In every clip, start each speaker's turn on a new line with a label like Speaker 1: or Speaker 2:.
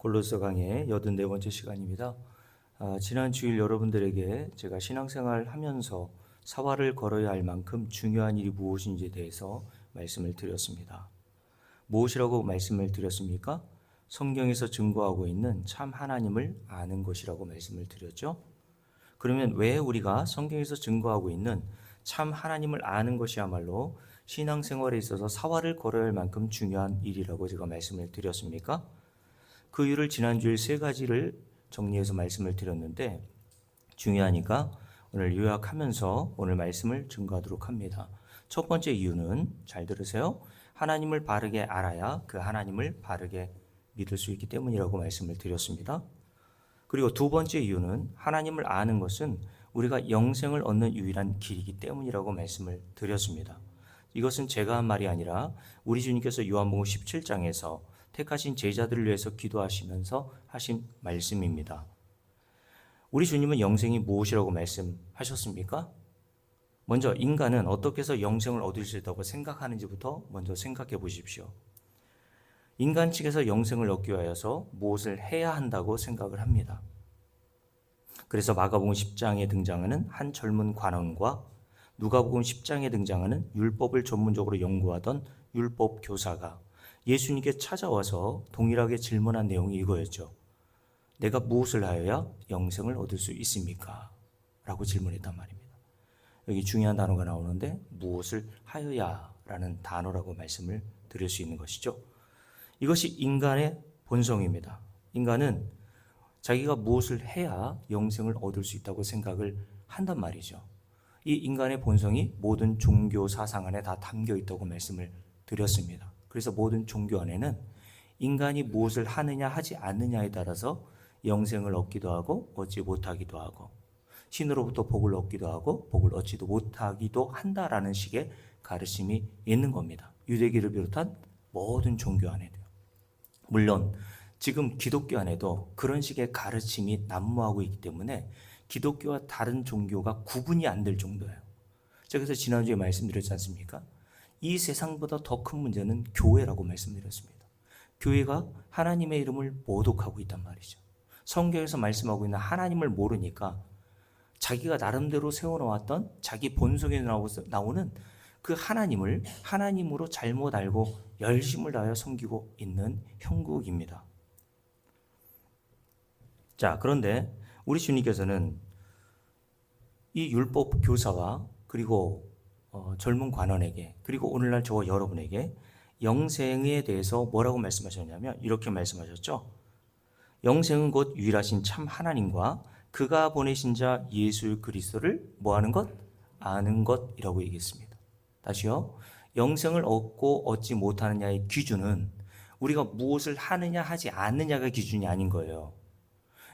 Speaker 1: 골로새 강의 84번째 시간입니다. 지난 주일 여러분들에게 제가 신앙생활 하면서 사활을 걸어야 할 만큼 중요한 일이 무엇인지에 대해서 말씀을 드렸습니다. 무엇이라고 말씀을 드렸습니까? 성경에서 증거하고 있는 참 하나님을 아는 것이라고 말씀을 드렸죠. 그러면 왜 우리가 성경에서 증거하고 있는 참 하나님을 아는 것이야말로 신앙생활에 있어서 사활을 걸어야 할 만큼 중요한 일이라고 제가 말씀을 드렸습니까? 그 이유를 지난주에 세 가지를 정리해서 말씀을 드렸는데 중요하니까 오늘 요약하면서 오늘 말씀을 증거하도록 합니다. 첫 번째 이유는 잘 들으세요. 하나님을 바르게 알아야 그 하나님을 바르게 믿을 수 있기 때문이라고 말씀을 드렸습니다. 그리고 두 번째 이유는 하나님을 아는 것은 우리가 영생을 얻는 유일한 길이기 때문이라고 말씀을 드렸습니다. 이것은 제가 한 말이 아니라 우리 주님께서 요한복음 17장에서 택하신 제자들을 위해서 기도하시면서 하신 말씀입니다. 우리 주님은 영생이 무엇이라고 말씀하셨습니까? 먼저 인간은 어떻게 해서 영생을 얻을 수 있다고 생각하는지부터 먼저 생각해 보십시오. 인간 측에서 영생을 얻기 위하여서 무엇을 해야 한다고 생각을 합니다. 그래서 마가복음 10장에 등장하는 한 젊은 관원과 누가복음 10장에 등장하는 율법을 전문적으로 연구하던 율법 교사가 예수님께 찾아와서 동일하게 질문한 내용이 이거였죠. 내가 무엇을 하여야 영생을 얻을 수 있습니까? 라고 질문했단 말입니다. 여기 중요한 단어가 나오는데 무엇을 하여야 라는 단어라고 말씀을 드릴 수 있는 것이죠. 이것이 인간의 본성입니다. 인간은 자기가 무엇을 해야 영생을 얻을 수 있다고 생각을 한단 말이죠. 이 인간의 본성이 모든 종교 사상 안에 다 담겨 있다고 말씀을 드렸습니다. 그래서 모든 종교 안에는 인간이 무엇을 하느냐 하지 않느냐에 따라서 영생을 얻기도 하고 얻지 못하기도 하고 신으로부터 복을 얻기도 하고 복을 얻지도 못하기도 한다라는 식의 가르침이 있는 겁니다. 유대교를 비롯한 모든 종교 안에도요. 물론 지금 기독교 안에도 그런 식의 가르침이 난무하고 있기 때문에 기독교와 다른 종교가 구분이 안 될 정도예요. 제가 그래서 지난주에 말씀드렸지 않습니까? 이 세상보다 더 큰 문제는 교회라고 말씀드렸습니다. 교회가 하나님의 이름을 모독하고 있단 말이죠. 성경에서 말씀하고 있는 하나님을 모르니까 자기가 나름대로 세워놓았던 자기 본성에 나오는 그 하나님을 하나님으로 잘못 알고 열심을 다하여 섬기고 있는 형국입니다. 자, 그런데 우리 주님께서는 이 율법 교사와 그리고 젊은 관원에게 그리고 오늘날 저와 여러분에게 영생에 대해서 뭐라고 말씀하셨냐면 이렇게 말씀하셨죠. 영생은 곧 유일하신 참 하나님과 그가 보내신 자 예수 그리스도를 뭐하는 것? 아는 것이라고 얘기했습니다. 다시요. 영생을 얻고 얻지 못하느냐의 기준은 우리가 무엇을 하느냐 하지 않느냐가 기준이 아닌 거예요.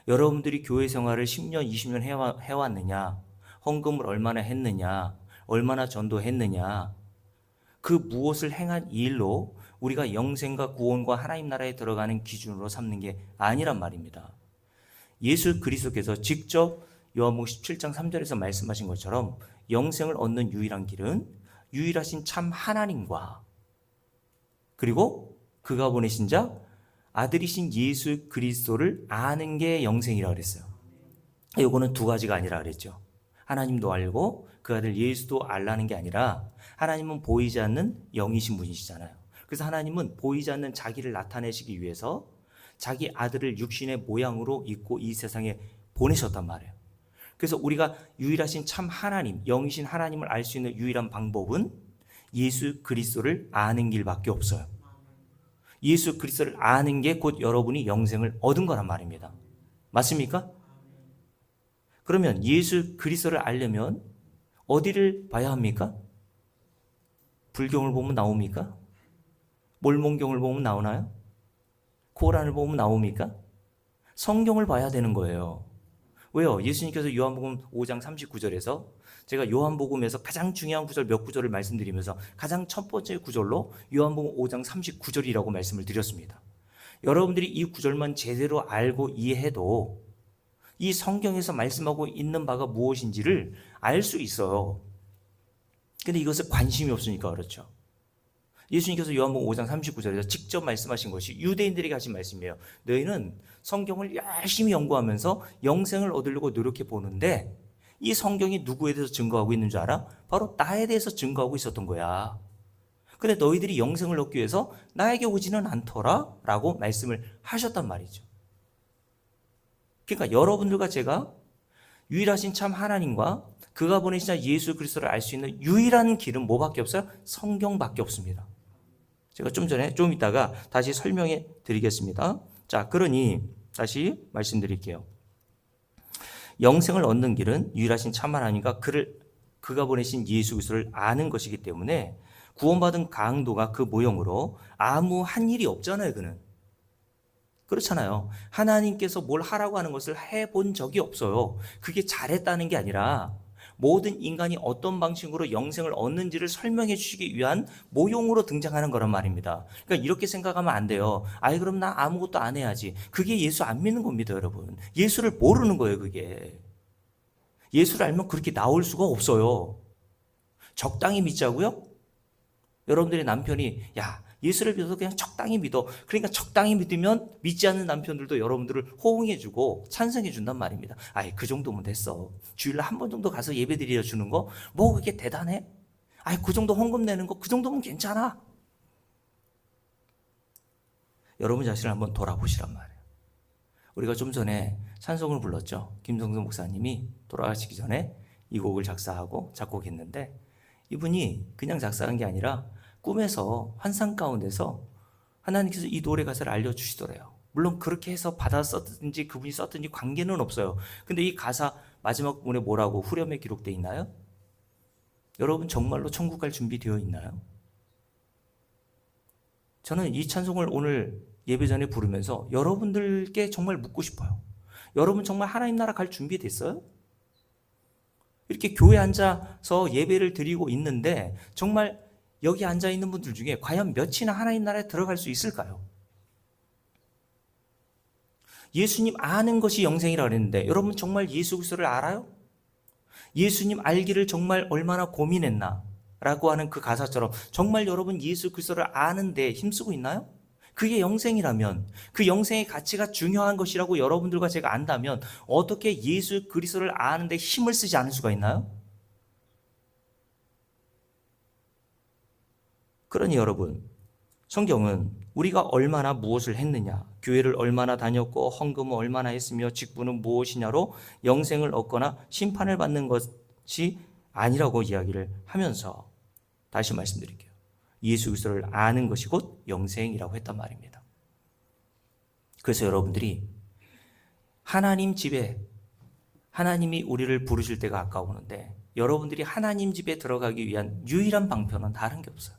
Speaker 1: 여러분들이 교회 생활을 10년, 20년 해왔느냐, 헌금을 얼마나 했느냐, 얼마나 전도했느냐, 그 무엇을 행한 일로 우리가 영생과 구원과 하나님 나라에 들어가는 기준으로 삼는 게 아니란 말입니다. 예수 그리스도께서 직접 요한복음 17장 3절에서 말씀하신 것처럼 영생을 얻는 유일한 길은 유일하신 참 하나님과 그리고 그가 보내신 자 아들이신 예수 그리스도를 아는 게 영생이라고 그랬어요. 이거는 두 가지가 아니라 그랬죠. 하나님도 알고 그 아들 예수도 알라는 게 아니라 하나님은 보이지 않는 영이신 분이시잖아요. 그래서 하나님은 보이지 않는 자기를 나타내시기 위해서 자기 아들을 육신의 모양으로 입고 이 세상에 보내셨단 말이에요. 그래서 우리가 유일하신 참 하나님, 영이신 하나님을 알 수 있는 유일한 방법은 예수 그리스도를 아는 길밖에 없어요. 예수 그리스도를 아는 게 곧 여러분이 영생을 얻은 거란 말입니다. 맞습니까? 그러면 예수 그리스도를 알려면 어디를 봐야 합니까? 불경을 보면 나옵니까? 몰몬경을 보면 나오나요? 코란을 보면 나옵니까? 성경을 봐야 되는 거예요. 왜요? 예수님께서 요한복음 5장 39절에서 제가 요한복음에서 가장 중요한 구절 몇 구절을 말씀드리면서 가장 첫 번째 구절로 요한복음 5장 39절이라고 말씀을 드렸습니다. 여러분들이 이 구절만 제대로 알고 이해해도 이 성경에서 말씀하고 있는 바가 무엇인지를 알 수 있어요. 근데 이것에 관심이 없으니까 그렇죠. 예수님께서 요한복음 5장 39절에서 직접 말씀하신 것이 유대인들에게 하신 말씀이에요. 너희는 성경을 열심히 연구하면서 영생을 얻으려고 노력해 보는데 이 성경이 누구에 대해서 증거하고 있는 줄 알아? 바로 나에 대해서 증거하고 있었던 거야. 근데 너희들이 영생을 얻기 위해서 나에게 오지는 않더라 라고 말씀을 하셨단 말이죠. 그러니까 여러분들과 제가 유일하신 참 하나님과 그가 보내신 예수 그리스도를 알 수 있는 유일한 길은 뭐밖에 없어요? 성경밖에 없습니다. 제가 좀 이따가 다시 설명해 드리겠습니다. 자, 그러니 다시 말씀드릴게요. 영생을 얻는 길은 유일하신 참 하나님과 그가 보내신 예수 그리스도를 아는 것이기 때문에 구원받은 강도가 그 모형으로 아무 한 일이 없잖아요. 그는 그렇잖아요. 하나님께서 뭘 하라고 하는 것을 해본 적이 없어요. 그게 잘했다는 게 아니라 모든 인간이 어떤 방식으로 영생을 얻는지를 설명해 주시기 위한 모형으로 등장하는 거란 말입니다. 그러니까 이렇게 생각하면 안 돼요. 아이 그럼 나 아무것도 안 해야지. 그게 예수 안 믿는 겁니다, 여러분. 예수를 모르는 거예요, 그게. 예수를 알면 그렇게 나올 수가 없어요. 적당히 믿자고요? 여러분들의 남편이 야 예수를 믿어서 그냥 적당히 믿어. 그러니까 적당히 믿으면 믿지 않는 남편들도 여러분들을 호응해주고 찬성해준단 말입니다. 아이 그 정도면 됐어. 주일날 한 번 정도 가서 예배 드려 주는 거 뭐 그게 대단해? 아이 그 정도 헌금 내는 거 그 정도면 괜찮아. 여러분 자신을 한번 돌아보시란 말이에요. 우리가 좀 전에 찬송을 불렀죠. 김성수 목사님이 돌아가시기 전에 이 곡을 작사하고 작곡했는데 이분이 그냥 작사한 게 아니라 꿈에서 환상 가운데서 하나님께서 이 노래 가사를 알려주시더래요. 물론 그렇게 해서 받아 썼든지 그분이 썼든지 관계는 없어요. 근데 이 가사 마지막 부분에 뭐라고 후렴에 기록되어 있나요? 여러분 정말로 천국 갈 준비되어 있나요? 저는 이 찬송을 오늘 예배 전에 부르면서 여러분들께 정말 묻고 싶어요. 여러분 정말 하나님 나라 갈 준비됐어요? 이렇게 교회에 앉아서 예배를 드리고 있는데 정말 여기 앉아있는 분들 중에 과연 몇이나 하나님 나라에 들어갈 수 있을까요? 예수님 아는 것이 영생이라고 그랬는데 여러분 정말 예수 그리스도를 알아요? 예수님 알기를 정말 얼마나 고민했나 라고 하는 그 가사처럼 정말 여러분 예수 그리스도를 아는 데 힘쓰고 있나요? 그게 영생이라면 그 영생의 가치가 중요한 것이라고 여러분들과 제가 안다면 어떻게 예수 그리스도를 아는 데 힘을 쓰지 않을 수가 있나요? 그러니 여러분 성경은 우리가 얼마나 무엇을 했느냐, 교회를 얼마나 다녔고 헌금을 얼마나 했으며 직분은 무엇이냐로 영생을 얻거나 심판을 받는 것이 아니라고 이야기를 하면서 다시 말씀드릴게요. 예수 그리스도를 아는 것이 곧 영생이라고 했단 말입니다. 그래서 여러분들이 하나님 집에 하나님이 우리를 부르실 때가 가까우는데 여러분들이 하나님 집에 들어가기 위한 유일한 방편은 다른 게 없어요.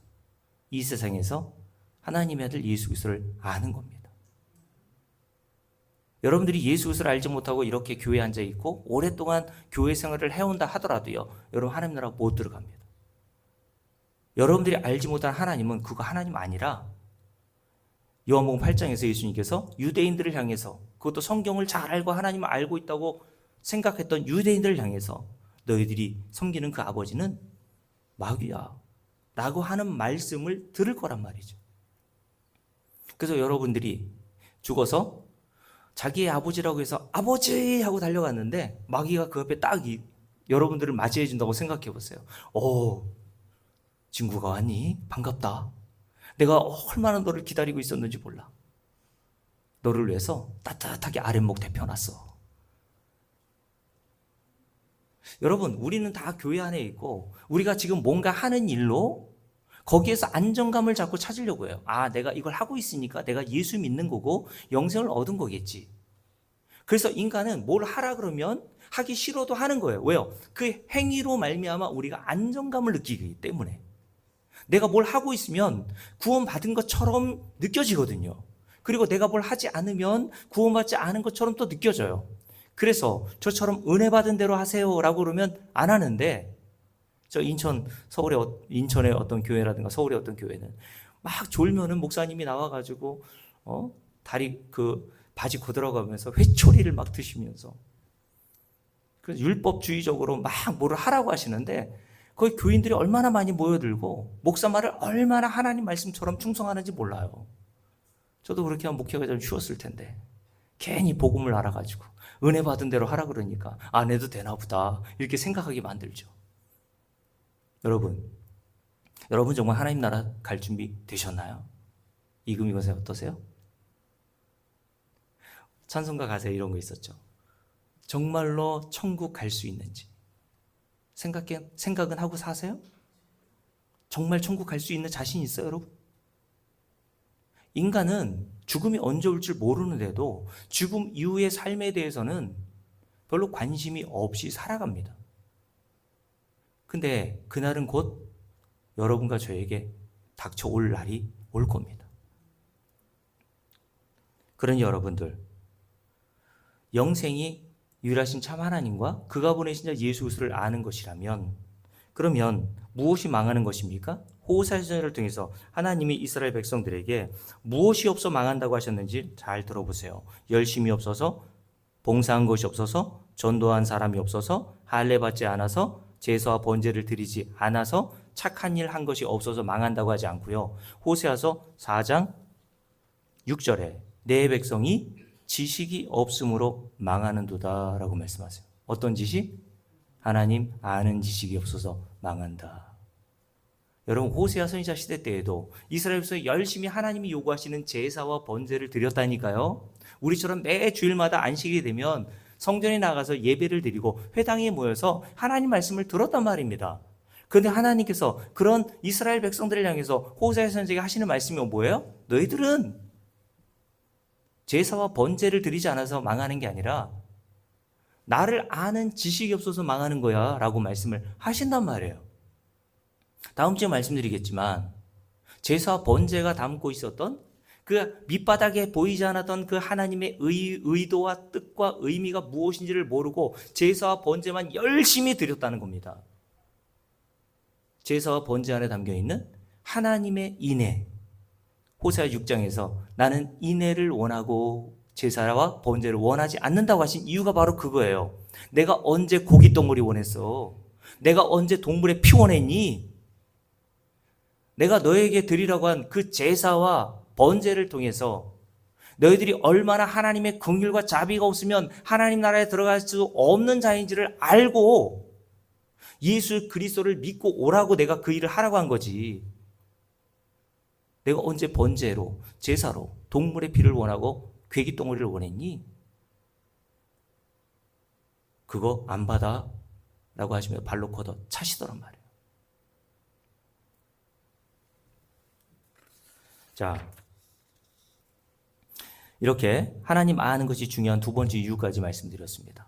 Speaker 1: 이 세상에서 하나님의 아들 예수 그리스도를 아는 겁니다. 여러분들이 예수 그리스도를 알지 못하고 이렇게 교회에 앉아 있고 오랫동안 교회 생활을 해온다 하더라도요. 여러분 하나님 나라 못 들어갑니다. 여러분들이 알지 못한 하나님은 그거 하나님 아니라 요한복음 8장에서 예수님께서 유대인들을 향해서 그것도 성경을 잘 알고 하나님을 알고 있다고 생각했던 유대인들을 향해서 너희들이 섬기는 그 아버지는 마귀야 라고 하는 말씀을 들을 거란 말이죠. 그래서 여러분들이 죽어서 자기의 아버지라고 해서 아버지 하고 달려갔는데 마귀가 그 옆에 딱 여러분들을 맞이해 준다고 생각해 보세요. 오, 친구가 왔니? 반갑다. 내가 얼마나 너를 기다리고 있었는지 몰라. 너를 위해서 따뜻하게 아랫목 데펴놨어. 여러분 우리는 다 교회 안에 있고 우리가 지금 뭔가 하는 일로 거기에서 안정감을 자꾸 찾으려고 해요. 아 내가 이걸 하고 있으니까 내가 예수 믿는 거고 영생을 얻은 거겠지. 그래서 인간은 뭘 하라 그러면 하기 싫어도 하는 거예요. 왜요? 그 행위로 말미암아 우리가 안정감을 느끼기 때문에. 내가 뭘 하고 있으면 구원받은 것처럼 느껴지거든요. 그리고 내가 뭘 하지 않으면 구원받지 않은 것처럼 또 느껴져요. 그래서 저처럼 은혜 받은 대로 하세요라고 그러면 안 하는데 저 인천의 어떤 교회라든가 서울의 어떤 교회는 막 졸면은 목사님이 나와가지고 다리 그 바지 고들어가면서 회초리를 막 드시면서 그래서 율법주의적으로 막 뭐를 하라고 하시는데 거기 교인들이 얼마나 많이 모여들고 목사 말을 얼마나 하나님 말씀처럼 충성하는지 몰라요. 저도 그렇게 하면 목회가 좀 쉬웠을 텐데 괜히 복음을 알아가지고 은혜 받은 대로 하라 그러니까 안 해도 되나 보다 이렇게 생각하게 만들죠. 여러분 정말 하나님 나라 갈 준비 되셨나요? 이금희건세 어떠세요? 찬송가 가사에 이런 거 있었죠. 정말로 천국 갈 수 있는지 생각은 하고 사세요? 정말 천국 갈 수 있는 자신 있어요, 여러분? 인간은 죽음이 언제 올 줄 모르는데도 죽음 이후의 삶에 대해서는 별로 관심이 없이 살아갑니다. 근데 그날은 곧 여러분과 저에게 닥쳐올 날이 올 겁니다. 그러니 여러분들, 영생이 유일하신 참 하나님과 그가 보내신 자 예수 그리스도를 아는 것이라면 그러면 무엇이 망하는 것입니까? 호세아서를 통해서 하나님이 이스라엘 백성들에게 무엇이 없어 망한다고 하셨는지 잘 들어보세요. 열심이 없어서, 봉사한 것이 없어서, 전도한 사람이 없어서, 할례 받지 않아서, 제사와 번제를 드리지 않아서, 착한 일 한 것이 없어서 망한다고 하지 않고요. 호세아서 4장 6절에 내 백성이 지식이 없으므로 망하는도다 라고 말씀하세요. 어떤 지식? 하나님 아는 지식이 없어서 망한다. 여러분, 호세아 선지자 시대 때에도 이스라엘 백성이 열심히 하나님이 요구하시는 제사와 번제를 드렸다니까요. 우리처럼 매 주일마다 안식일이 되면 성전에 나가서 예배를 드리고 회당에 모여서 하나님 말씀을 들었단 말입니다. 그런데 하나님께서 그런 이스라엘 백성들을 향해서 호세아 선지자가 하시는 말씀이 뭐예요? 너희들은 제사와 번제를 드리지 않아서 망하는 게 아니라 나를 아는 지식이 없어서 망하는 거야 라고 말씀을 하신단 말이에요. 다음 주에 말씀드리겠지만 제사와 번제가 담고 있었던 그 밑바닥에 보이지 않았던 그 하나님의 의도와 뜻과 의미가 무엇인지를 모르고 제사와 번제만 열심히 드렸다는 겁니다. 제사와 번제 안에 담겨있는 하나님의 인애, 호세아 6장에서 나는 인애를 원하고 제사와 번제를 원하지 않는다고 하신 이유가 바로 그거예요. 내가 언제 고기 덩어리 원했어? 내가 언제 동물의 피 원했니? 내가 너에게 드리라고 한 그 제사와 번제를 통해서 너희들이 얼마나 하나님의 긍휼과 자비가 없으면 하나님 나라에 들어갈 수 없는 자인지를 알고 예수 그리스도를 믿고 오라고 내가 그 일을 하라고 한 거지. 내가 언제 번제로, 제사로 동물의 피를 원하고 괴기 덩어리를 원했니? 그거 안 받아 라고 하시며 발로 걷어 차시더란 말이에요. 자, 이렇게 하나님 아는 것이 중요한 두 번째 이유까지 말씀드렸습니다.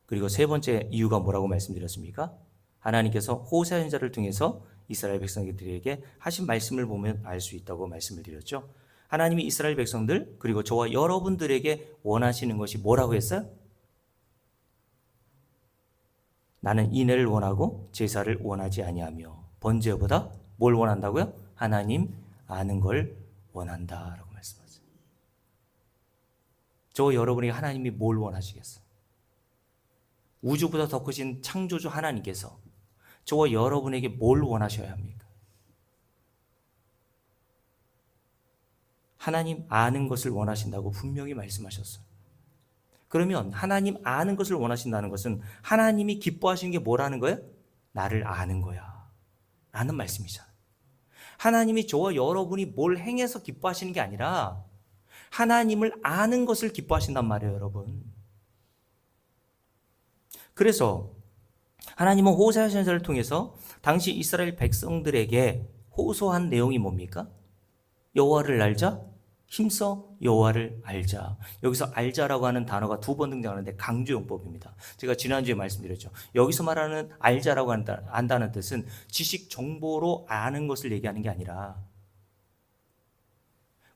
Speaker 1: 그리고 세 번째 이유가 뭐라고 말씀드렸습니까? 하나님께서 호세아 선지자를 통해서 이스라엘 백성들에게 하신 말씀을 보면 알 수 있다고 말씀을 드렸죠. 하나님이 이스라엘 백성들 그리고 저와 여러분들에게 원하시는 것이 뭐라고 했어요? 나는 인애를 원하고 제사를 원하지 아니하며 번제보다 뭘 원한다고요? 하나님 아는 걸 원한다라고 말씀하세요. 저와 여러분이 하나님이 뭘 원하시겠어요? 우주보다 더 크신 창조주 하나님께서 저와 여러분에게 뭘 원하셔야 합니까? 하나님 아는 것을 원하신다고 분명히 말씀하셨어요. 그러면 하나님 아는 것을 원하신다는 것은 하나님이 기뻐하시는 게 뭐라는 거예요? 나를 아는 거야 라는 말씀이잖아요. 하나님이 저와 여러분이 뭘 행해서 기뻐하시는 게 아니라 하나님을 아는 것을 기뻐하신단 말이에요, 여러분. 그래서 하나님은 호세아 선지자를 통해서 당시 이스라엘 백성들에게 호소한 내용이 뭡니까? 여호와를 알자, 힘써 여호와를 알자. 여기서 알자라고 하는 단어가 두 번 등장하는데 강조용법입니다. 제가 지난주에 말씀드렸죠. 여기서 말하는 알자라고 안다는 뜻은 지식 정보로 아는 것을 얘기하는 게 아니라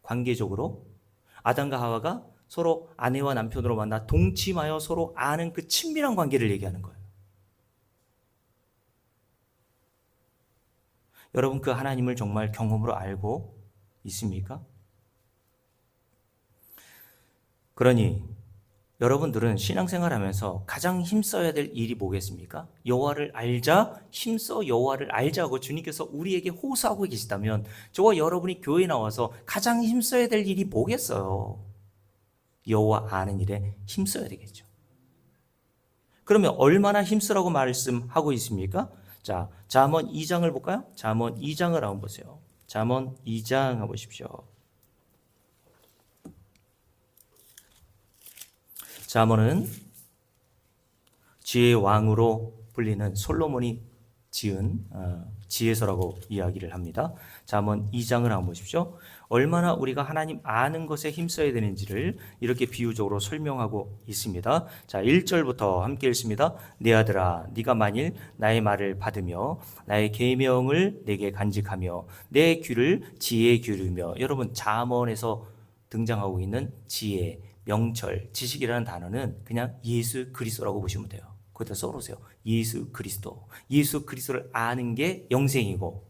Speaker 1: 관계적으로 아담과 하와가 서로 아내와 남편으로 만나 동침하여 서로 아는 그 친밀한 관계를 얘기하는 거예요. 여러분, 그 하나님을 정말 경험으로 알고 있습니까? 그러니 여러분들은 신앙생활하면서 가장 힘써야 될 일이 뭐겠습니까? 여호와를 알자, 힘써 여호와를 알자고 주님께서 우리에게 호소하고 계시다면 저와 여러분이 교회에 나와서 가장 힘써야 될 일이 뭐겠어요? 여호와 아는 일에 힘써야 되겠죠. 그러면 얼마나 힘쓰라고 말씀하고 있습니까? 자, 잠언 2장을 볼까요? 잠언 2장을 한번 보세요. 잠언 2장 한번 보십시오. 잠언은 지혜의 왕으로 불리는 솔로몬이 지은 지혜서라고 이야기를 합니다. 잠언 2장을 한번 보십시오. 얼마나 우리가 하나님 아는 것에 힘써야 되는지를 이렇게 비유적으로 설명하고 있습니다. 자, 1절부터 함께 읽습니다. 내 아들아, 네가 만일 나의 말을 받으며 나의 계명을 내게 간직하며 내 귀를 지혜에 기울이며, 여러분 잠언에서 등장하고 있는 지혜, 명철, 지식이라는 단어는 그냥 예수 그리스도라고 보시면 돼요. 거기다 써놓으세요. 예수 그리스도. 예수 그리스도를 아는 게 영생이고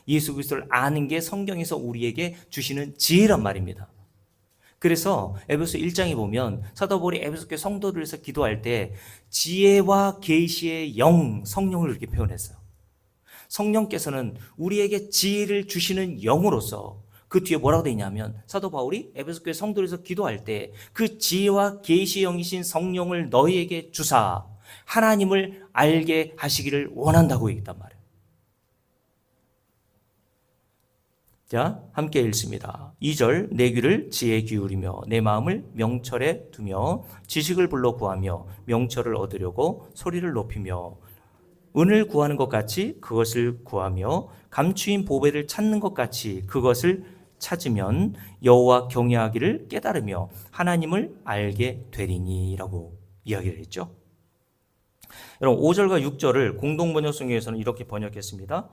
Speaker 1: 예수 그리스도를 아는 게 성경에서 우리에게 주시는 지혜란 말입니다. 그래서 에베소 1장에 보면 사도 바울이 에베소 교회 성도들을 위해서 기도할 때 지혜와 계시의 영, 성령을 이렇게 표현했어요. 성령께서는 우리에게 지혜를 주시는 영으로서 그 뒤에 뭐라고 되어 있냐면 사도 바울이 에베소 교회 성도들에서 기도할 때 그 지혜와 계시의 영이신 성령을 너희에게 주사 하나님을 알게 하시기를 원한다고 했단 말이에요. 자, 함께 읽습니다. 2절, 내 귀를 지혜에 기울이며 내 마음을 명철에 두며 지식을 불러 구하며 명철을 얻으려고 소리를 높이며 은을 구하는 것 같이 그것을 구하며 감추인 보배를 찾는 것 같이 그것을 찾으면 여호와 경외하기를 깨달으며 하나님을 알게 되리니라고 이야기를 했죠. 여러분 5절과 6절을 공동번역성경에서는 이렇게 번역했습니다.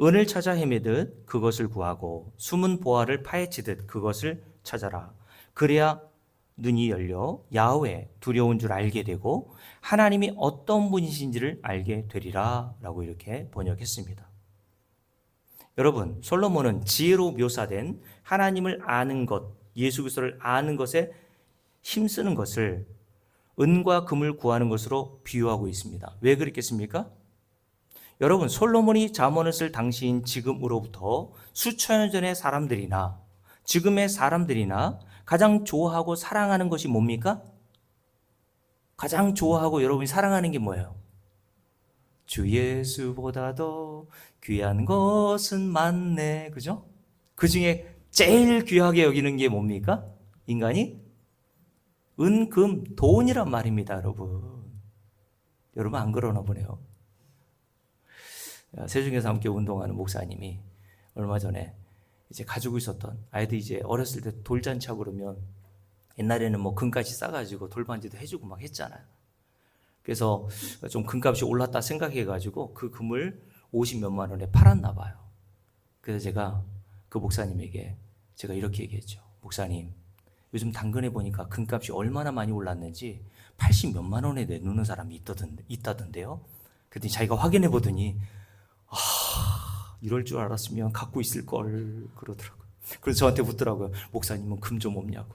Speaker 1: 은을 찾아 헤매듯 그것을 구하고 숨은 보화를 파헤치듯 그것을 찾아라. 그래야 눈이 열려 야훼 두려운 줄 알게 되고 하나님이 어떤 분이신지를 알게 되리라 라고 이렇게 번역했습니다. 여러분, 솔로몬은 지혜로 묘사된 하나님을 아는 것, 예수 그리스도를 아는 것에 힘쓰는 것을 은과 금을 구하는 것으로 비유하고 있습니다. 왜 그랬겠습니까? 여러분, 솔로몬이 잠언을 쓸 당시인 지금으로부터 수천 년 전의 사람들이나 지금의 사람들이나 가장 좋아하고 사랑하는 것이 뭡니까? 가장 좋아하고 여러분이 사랑하는 게 뭐예요? 주 예수보다도 귀한 것은 많네. 그죠? 그 중에 제일 귀하게 여기는 게 뭡니까? 인간이? 은, 금, 돈이란 말입니다, 여러분. 여러분 안 그러나 보네요. 세종에서 함께 운동하는 목사님이 얼마 전에 이제 가지고 있었던 아이들 이제 어렸을 때 돌잔치하고 그러면 옛날에는 뭐 금까지 싸가지고 돌반지도 해주고 막 했잖아요. 그래서 좀 금값이 올랐다 생각해가지고 그 금을 50몇만 원에 팔았나 봐요. 그래서 제가 그 목사님에게 제가 이렇게 얘기했죠. 목사님, 요즘 당근에 보니까 금값이 얼마나 많이 올랐는지 80몇만 원에 내놓는 사람이 있다던데요. 그랬더니 자기가 확인해 보더니 이럴 줄 알았으면 갖고 있을 걸 그러더라고요. 그래서 저한테 묻더라고요. 목사님은 금 좀 없냐고.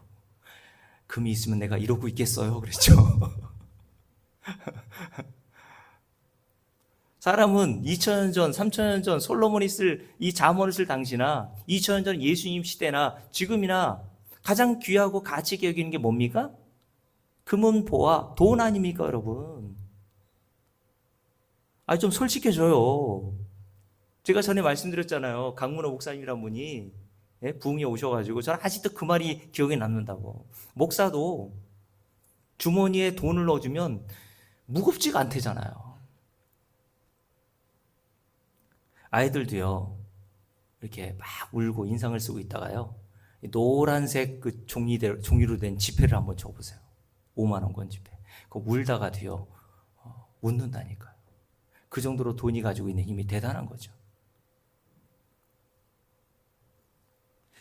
Speaker 1: 금이 있으면 내가 이러고 있겠어요? 그랬죠. 사람은 2000년 전, 3000년 전 솔로몬이 쓸 이 잠언을 쓸 당시나 2000년 전 예수님 시대나 지금이나 가장 귀하고 가치 있게 여기는 게 뭡니까? 금은 보화, 돈 아닙니까, 여러분? 좀 솔직해져요. 제가 전에 말씀드렸잖아요. 강문호 목사님이란 분이 부흥에 오셔가지고 저는 아직도 그 말이 기억에 남는다고. 목사도 주머니에 돈을 넣어주면 무겁지가 않대잖아요. 아이들도요, 이렇게 막 울고 인상을 쓰고 있다가요, 노란색 그 종이로 된 지폐를 한번 줘보세요. 5만 원권 지폐. 그 울다가도요, 웃는다니까요. 그 정도로 돈이 가지고 있는 힘이 대단한 거죠.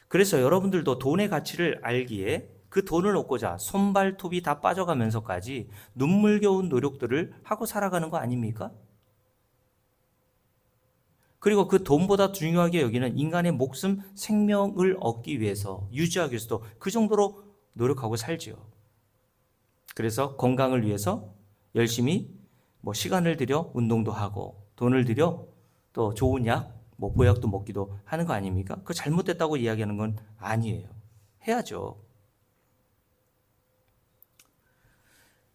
Speaker 1: 그래서 여러분들도 돈의 가치를 알기에 그 돈을 얻고자 손발톱이 다 빠져가면서까지 눈물겨운 노력들을 하고 살아가는 거 아닙니까? 그리고 그 돈보다 중요하게 여기는 인간의 목숨, 생명을 얻기 위해서 유지하기 위해서도 그 정도로 노력하고 살지요. 그래서 건강을 위해서 열심히 시간을 들여 운동도 하고 돈을 들여 또 좋은 약, 보약도 먹기도 하는 거 아닙니까? 그거 잘못됐다고 이야기하는 건 아니에요. 해야죠.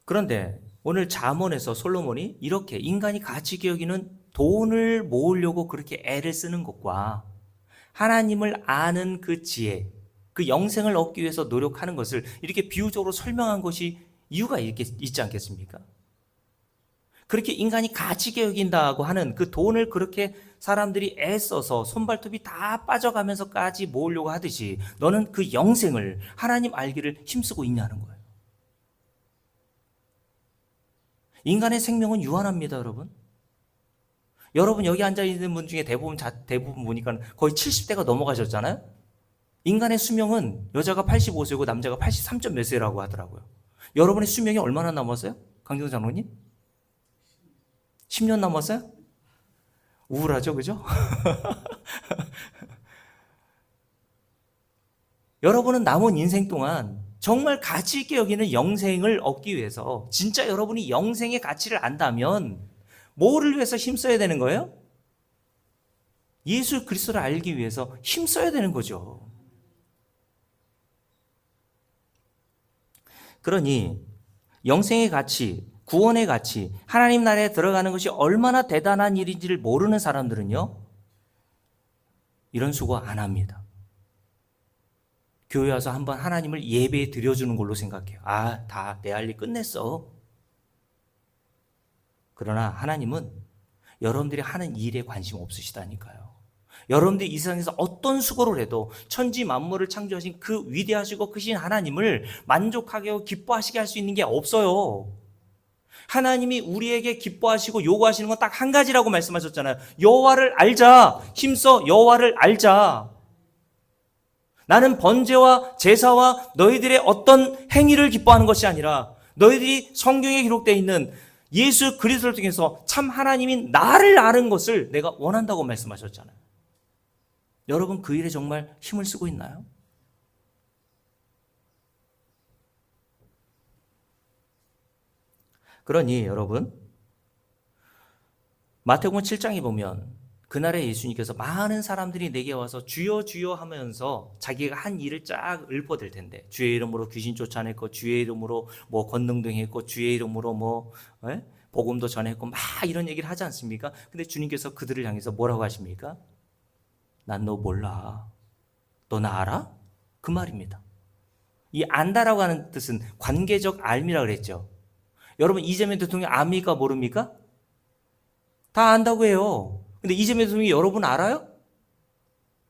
Speaker 1: 그런데 오늘 잠언에서 솔로몬이 이렇게 인간이 가치있게 여기는 돈을 모으려고 그렇게 애를 쓰는 것과 하나님을 아는 그 지혜, 그 영생을 얻기 위해서 노력하는 것을 이렇게 비유적으로 설명한 것이 이유가 있지 않겠습니까? 그렇게 인간이 가치있게 여긴다고 하는 그 돈을 그렇게 사람들이 애써서 손발톱이 다 빠져가면서까지 모으려고 하듯이 너는 그 영생을 하나님 알기를 힘쓰고 있냐는 거예요. 인간의 생명은 유한합니다, 여러분. 여러분 여기 앉아있는 분 중에 대부분 보니까 거의 70대가 넘어가셨잖아요. 인간의 수명은 여자가 85세고 남자가 83점 몇 세라고 하더라고요. 여러분의 수명이 얼마나 남았어요? 강경 장로님? 10년 남았어요? 우울하죠, 그죠? 여러분은 남은 인생 동안 정말 가치 있게 여기는 영생을 얻기 위해서 진짜 여러분이 영생의 가치를 안다면 뭐를 위해서 힘써야 되는 거예요? 예수 그리스도를 알기 위해서 힘써야 되는 거죠. 그러니 영생의 가치, 구원의 가치, 하나님 나라에 들어가는 것이 얼마나 대단한 일인지를 모르는 사람들은요, 이런 수고 안 합니다. 교회 와서 한번 하나님을 예배에 드려주는 걸로 생각해요. 다 내 할 일 끝냈어. 그러나 하나님은 여러분들이 하는 일에 관심 없으시다니까요. 여러분들이 이 세상에서 어떤 수고를 해도 천지 만물을 창조하신 그 위대하시고 크신 하나님을 만족하게 하고 기뻐하시게 할 수 있는 게 없어요. 하나님이 우리에게 기뻐하시고 요구하시는 건 딱 한 가지라고 말씀하셨잖아요. 여호와를 알자. 힘써 여호와를 알자. 나는 번제와 제사와 너희들의 어떤 행위를 기뻐하는 것이 아니라 너희들이 성경에 기록되어 있는 예수 그리스도를 통해서 참 하나님인 나를 아는 것을 내가 원한다고 말씀하셨잖아요. 여러분 그 일에 정말 힘을 쓰고 있나요? 그러니 여러분 마태복음 7장에 보면 그날에 예수님께서 많은 사람들이 내게 와서 주여 주여 하면서 자기가 한 일을 쫙 읊어댈 텐데 주의 이름으로 귀신 쫓아냈고 주의 이름으로 권능 행했고 주의 이름으로 복음도 전했고 막 이런 얘기를 하지 않습니까? 근데 주님께서 그들을 향해서 뭐라고 하십니까? 난 너 몰라. 너 나 알아? 그 말입니다. 이 안다라고 하는 뜻은 관계적 알미라고 그랬죠. 여러분 이재명 대통령 압니까 모릅니까? 다 안다고 해요. 근데 이재명 대통령이 여러분 알아요?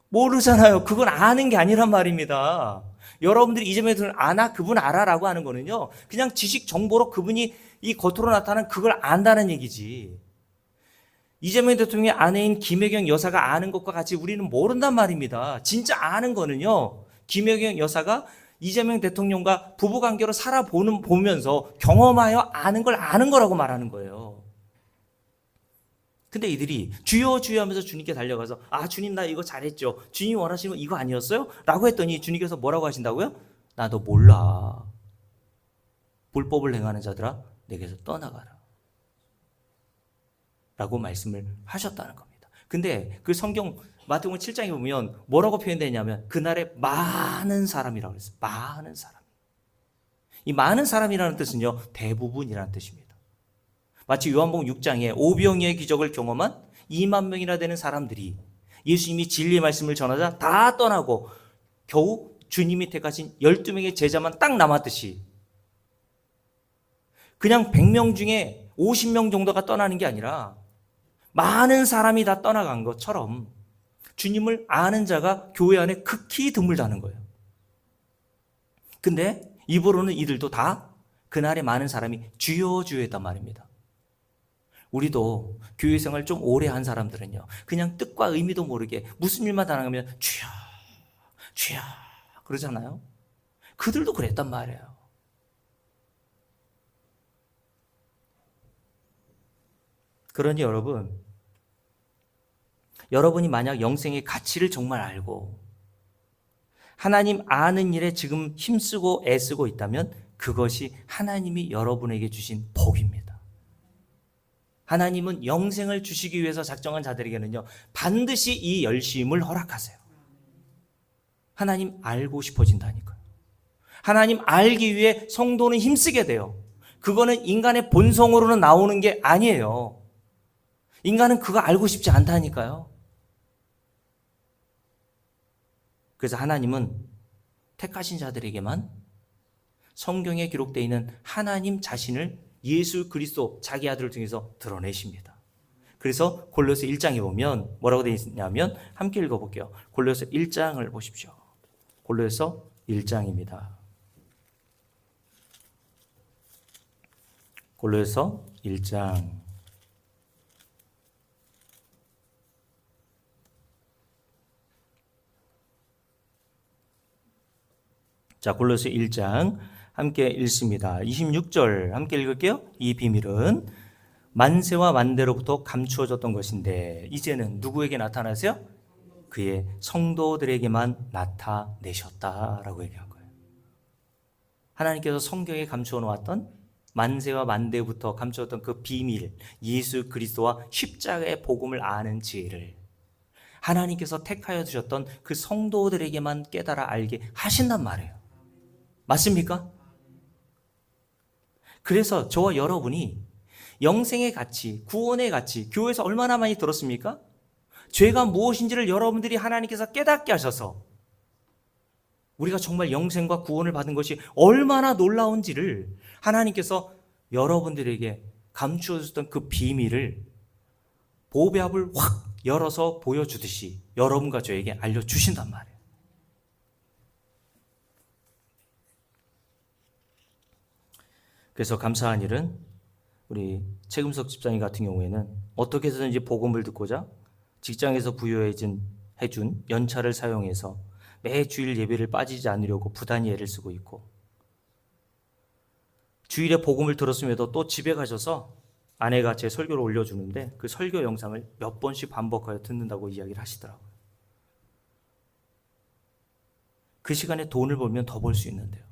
Speaker 1: 모르잖아요. 그건 아는 게 아니란 말입니다. 여러분들이 이재명 대통령 아나 그분 알아라고 하는 거는요, 그냥 지식 정보로 그분이 이 겉으로 나타나는 그걸 안다는 얘기지. 이재명 대통령의 아내인 김혜경 여사가 아는 것과 같이 우리는 모른단 말입니다. 진짜 아는 거는요, 김혜경 여사가 이재명 대통령과 부부관계로 살아보면서 경험하여 아는 걸 아는 거라고 말하는 거예요. 근데 이들이 주여 주여 하면서 주님께 달려가서 주님 나 이거 잘했죠. 주님 원하시는 거 이거 아니었어요? 라고 했더니 주님께서 뭐라고 하신다고요? 나 너 몰라. 불법을 행하는 자들아 내게서 떠나가라. 라고 말씀을 하셨다는 겁니다. 근데 그 성경 마태복음 7장에 보면 뭐라고 표현되냐면 그날에 많은 사람이라고 그랬어요. 많은 사람. 이 많은 사람이라는 뜻은요, 대부분이라는 뜻입니다. 마치 요한복음 6장에 오병이어의 기적을 경험한 2만 명이나 되는 사람들이 예수님이 진리의 말씀을 전하자 다 떠나고 겨우 주님이 택하신 12명의 제자만 딱 남았듯이 그냥 100명 중에 50명 정도가 떠나는 게 아니라 많은 사람이 다 떠나간 것처럼 주님을 아는 자가 교회 안에 극히 드물다는 거예요. 근데 입으로는 이들도 다 그날에 많은 사람이 주여 주여 했단 말입니다. 우리도 교회 생활 좀 오래 한 사람들은요, 그냥 뜻과 의미도 모르게 무슨 일만 당하면 주여 주여 그러잖아요. 그들도 그랬단 말이에요. 그러니 여러분이 만약 영생의 가치를 정말 알고 하나님 아는 일에 지금 힘쓰고 애쓰고 있다면 그것이 하나님이 여러분에게 주신 복입니다. 하나님은 영생을 주시기 위해서 작정한 자들에게는요, 반드시 이 열심을 허락하세요. 하나님 알고 싶어진다니까요. 하나님 알기 위해 성도는 힘쓰게 돼요. 그거는 인간의 본성으로는 나오는 게 아니에요. 인간은 그거 알고 싶지 않다니까요. 그래서 하나님은 택하신 자들에게만 성경에 기록되어 있는 하나님 자신을 예수 그리스도 자기 아들을 통해서 드러내십니다. 그래서 골로새 1장에 보면 뭐라고 되어 있냐면 함께 읽어볼게요. 골로새 1장을 보십시오. 골로새 1장입니다. 골로새 1장 자, 골로새 1장 함께 읽습니다. 26절 함께 읽을게요. 이 비밀은 만세와 만대로부터 감추어졌던 것인데 이제는 누구에게 나타나세요? 그의 성도들에게만 나타내셨다라고 얘기한 거예요. 하나님께서 성경에 감추어 놓았던 만세와 만대부터 감추었던 그 비밀, 예수 그리스도와 십자가의 복음을 아는 지혜를 하나님께서 택하여 주셨던 그 성도들에게만 깨달아 알게 하신단 말이에요. 맞습니까? 그래서 저와 여러분이 영생의 가치, 구원의 가치, 교회에서 얼마나 많이 들었습니까? 죄가 무엇인지를 여러분들이 하나님께서 깨닫게 하셔서 우리가 정말 영생과 구원을 받은 것이 얼마나 놀라운지를 하나님께서 여러분들에게 감추어 주셨던 그 비밀을 보배압을 확 열어서 보여주듯이 여러분과 저에게 알려주신단 말이에요. 그래서 감사한 일은 우리 최금석 집사님 같은 경우에는 어떻게 해서든지 복음을 듣고자 직장에서 부여해준 연차를 사용해서 매 주일 예배를 빠지지 않으려고 부단히 애를 쓰고 있고, 주일에 복음을 들었음에도 또 집에 가셔서 아내가 제 설교를 올려주는데 그 설교 영상을 몇 번씩 반복하여 듣는다고 이야기를 하시더라고요. 그 시간에 돈을 벌면 더 벌 수 있는데요.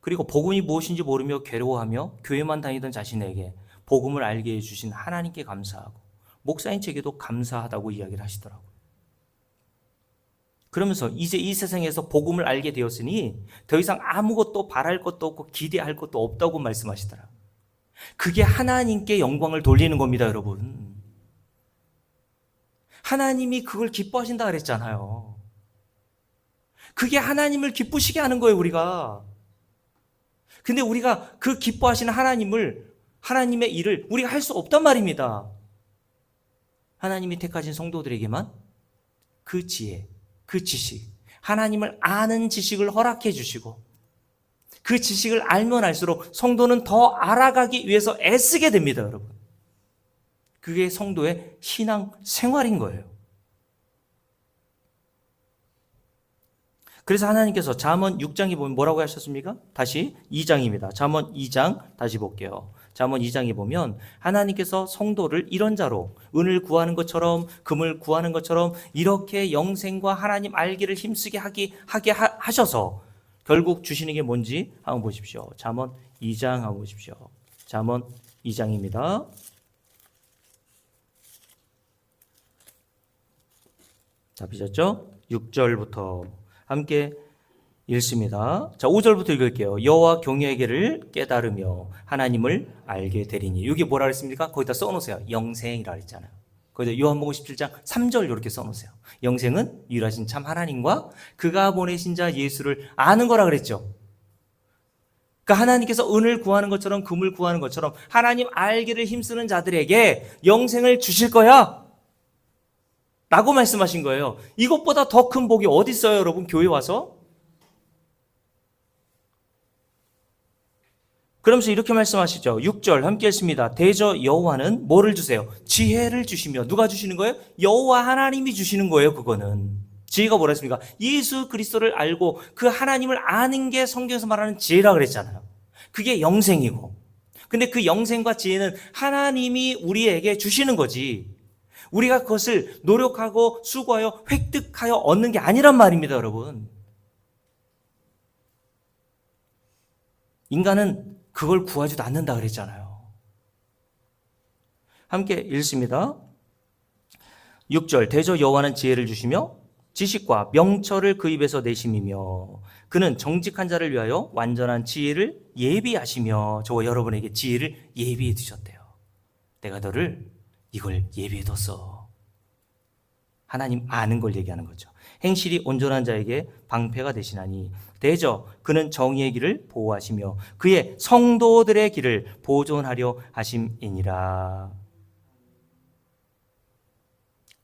Speaker 1: 그리고 복음이 무엇인지 모르며 괴로워하며 교회만 다니던 자신에게 복음을 알게 해주신 하나님께 감사하고 목사인 제게도 감사하다고 이야기를 하시더라고요. 그러면서 이제 이 세상에서 복음을 알게 되었으니 더 이상 아무것도 바랄 것도 없고 기대할 것도 없다고 말씀하시더라고요. 그게 하나님께 영광을 돌리는 겁니다, 여러분. 하나님이 그걸 기뻐하신다 그랬잖아요. 그게 하나님을 기쁘시게 하는 거예요, 우리가. 근데 우리가 그 기뻐하시는 하나님의 일을 우리가 할 수 없단 말입니다. 하나님이 택하신 성도들에게만 그 지혜, 그 지식, 하나님을 아는 지식을 허락해 주시고 그 지식을 알면 알수록 성도는 더 알아가기 위해서 애쓰게 됩니다, 여러분. 그게 성도의 신앙 생활인 거예요. 그래서 하나님께서 잠언 6장에 보면 뭐라고 하셨습니까? 다시 2장입니다. 잠언 2장 다시 볼게요. 잠언 2장에 보면 하나님께서 성도를 이런 자로 은을 구하는 것처럼 금을 구하는 것처럼 이렇게 영생과 하나님 알기를 힘쓰게 하게 하셔서 결국 주시는 게 뭔지 한번 보십시오. 잠언 2장 한번 보십시오. 잠언 2장입니다. 잡히셨죠? 6절부터 함께 읽습니다. 자, 5절부터 읽을게요. 여호와 경외하기를 깨달으며 하나님을 알게 되리니. 이게 뭐라 그랬습니까? 거기다 써놓으세요. 영생이라 그랬잖아요. 거기다 요한복음 17장 3절 이렇게 써놓으세요. 영생은 유일하신 참 하나님과 그가 보내신 자 예수를 아는 거라 그랬죠. 그러니까 하나님께서 은을 구하는 것처럼 금을 구하는 것처럼 하나님 알기를 힘쓰는 자들에게 영생을 주실 거야 라고 말씀하신 거예요. 이것보다 더 큰 복이 어디 있어요, 여러분? 교회 와서? 그러면서 이렇게 말씀하시죠. 6절 함께 했습니다. 대저 여호와는 뭐를 주세요? 지혜를 주시며. 누가 주시는 거예요? 여호와 하나님이 주시는 거예요. 그거는 지혜가 뭐라 했습니까? 예수 그리스도를 알고 그 하나님을 아는 게 성경에서 말하는 지혜라 그랬잖아요. 그게 영생이고, 근데 그 영생과 지혜는 하나님이 우리에게 주시는 거지 우리가 그것을 노력하고 수고하여 획득하여 얻는 게 아니란 말입니다, 여러분. 인간은 그걸 구하지도 않는다 그랬잖아요. 함께 읽습니다. 6절 대저 여호와는 지혜를 주시며 지식과 명철을 그 입에서 내심이며 그는 정직한 자를 위하여 완전한 지혜를 예비하시며 저와 여러분에게 지혜를 예비해 두셨대요. 내가 너를 이걸 예비해 뒀어. 하나님 아는 걸 얘기하는 거죠. 행실이 온전한 자에게 방패가 되시나니 대저 그는 정의의 길을 보호하시며 그의 성도들의 길을 보존하려 하심이니라.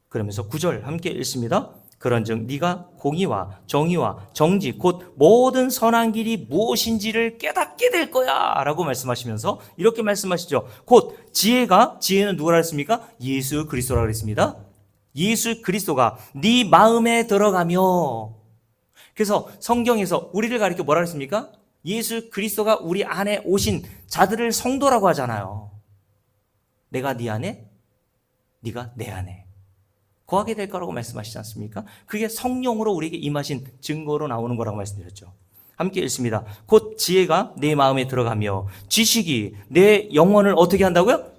Speaker 1: 그러면서 9절 함께 읽습니다. 그런즉 네가 공의와 정의와 정직 곧 모든 선한 길이 무엇인지를 깨닫게 될 거야 라고 말씀하시면서 이렇게 말씀하시죠. 곧 지혜는 누구라 했습니까? 예수 그리스도라 그랬습니다. 예수 그리스도가 네 마음에 들어가며, 그래서 성경에서 우리를 가리켜 뭐라 그랬습니까? 예수 그리스도가 우리 안에 오신 자들을 성도라고 하잖아요. 내가 네 안에, 네가 내 안에 거하게 될 거라고 말씀하시지 않습니까? 그게 성령으로 우리에게 임하신 증거로 나오는 거라고 말씀드렸죠. 함께 읽습니다. 곧 지혜가 내 마음에 들어가며 지식이 내 영혼을 어떻게 한다고요?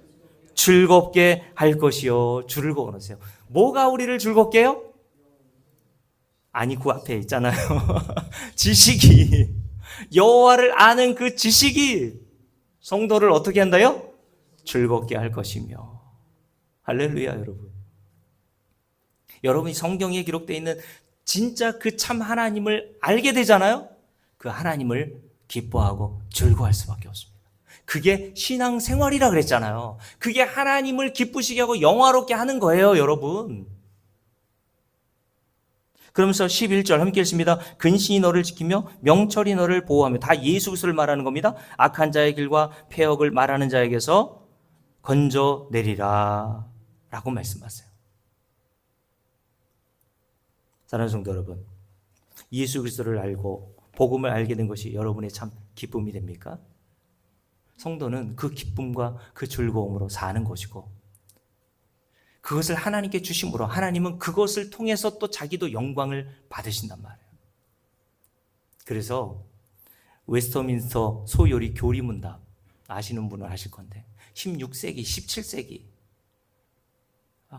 Speaker 1: 즐겁게 할 것이요. 줄을 그어놓으세요. 뭐가 우리를 즐겁게 해요? 아니, 그 앞에 있잖아요. 지식이, 여호와를 아는 그 지식이 성도를 어떻게 한다요? 즐겁게 할 것이며. 할렐루야, 여러분. 여러분이 성경에 기록되어 있는 진짜 그 참 하나님을 알게 되잖아요. 그 하나님을 기뻐하고 즐거워할 수밖에 없습니다. 그게 신앙생활이라 그랬잖아요. 그게 하나님을 기쁘시게 하고 영화롭게 하는 거예요, 여러분. 그러면서 11절 함께 읽습니다. 근신이 너를 지키며 명철이 너를 보호하며, 다 예수 그리스도를 말하는 겁니다. 악한 자의 길과 폐역을 말하는 자에게서 건져내리라 라고 말씀하세요. 사랑하는 성도 여러분, 예수 그리스도를 알고 복음을 알게 된 것이 여러분의 참 기쁨이 됩니까? 성도는 그 기쁨과 그 즐거움으로 사는 것이고, 그것을 하나님께 주심으로 하나님은 그것을 통해서 또 자기도 영광을 받으신단 말이에요. 그래서 웨스터민스터 소요리 교리문답 아시는 분은 아실 건데 16세기, 17세기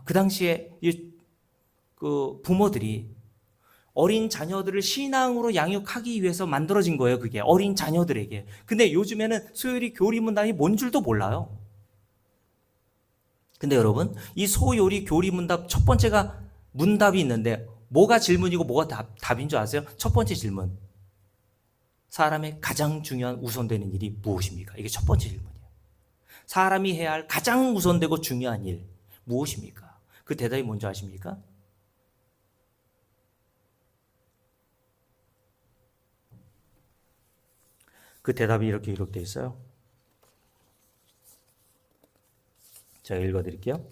Speaker 1: 그 당시에 그 부모들이 어린 자녀들을 신앙으로 양육하기 위해서 만들어진 거예요. 그게 어린 자녀들에게. 근데 요즘에는 소요리 교리문답이 뭔 줄도 몰라요. 근데 여러분, 이 소요리 교리문답 첫 번째가 문답이 있는데 뭐가 질문이고 뭐가 답인 줄 아세요? 첫 번째 질문, 사람의 가장 중요한 우선되는 일이 무엇입니까? 이게 첫 번째 질문이에요. 사람이 해야 할 가장 우선되고 중요한 일 무엇입니까? 그 대답이 뭔지 아십니까? 그 대답이 이렇게 기록되어 있어요. 제가 읽어드릴게요.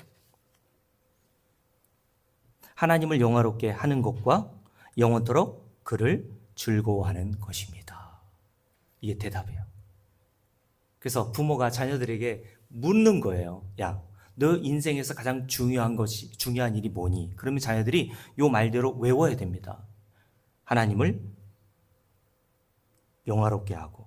Speaker 1: 하나님을 영화롭게 하는 것과 영원토록 그를 즐거워하는 것입니다. 이게 대답이에요. 그래서 부모가 자녀들에게 묻는 거예요. 야, 너 인생에서 가장 중요한 일이 뭐니? 그러면 자녀들이 요 말대로 외워야 됩니다. 하나님을 영화롭게 하고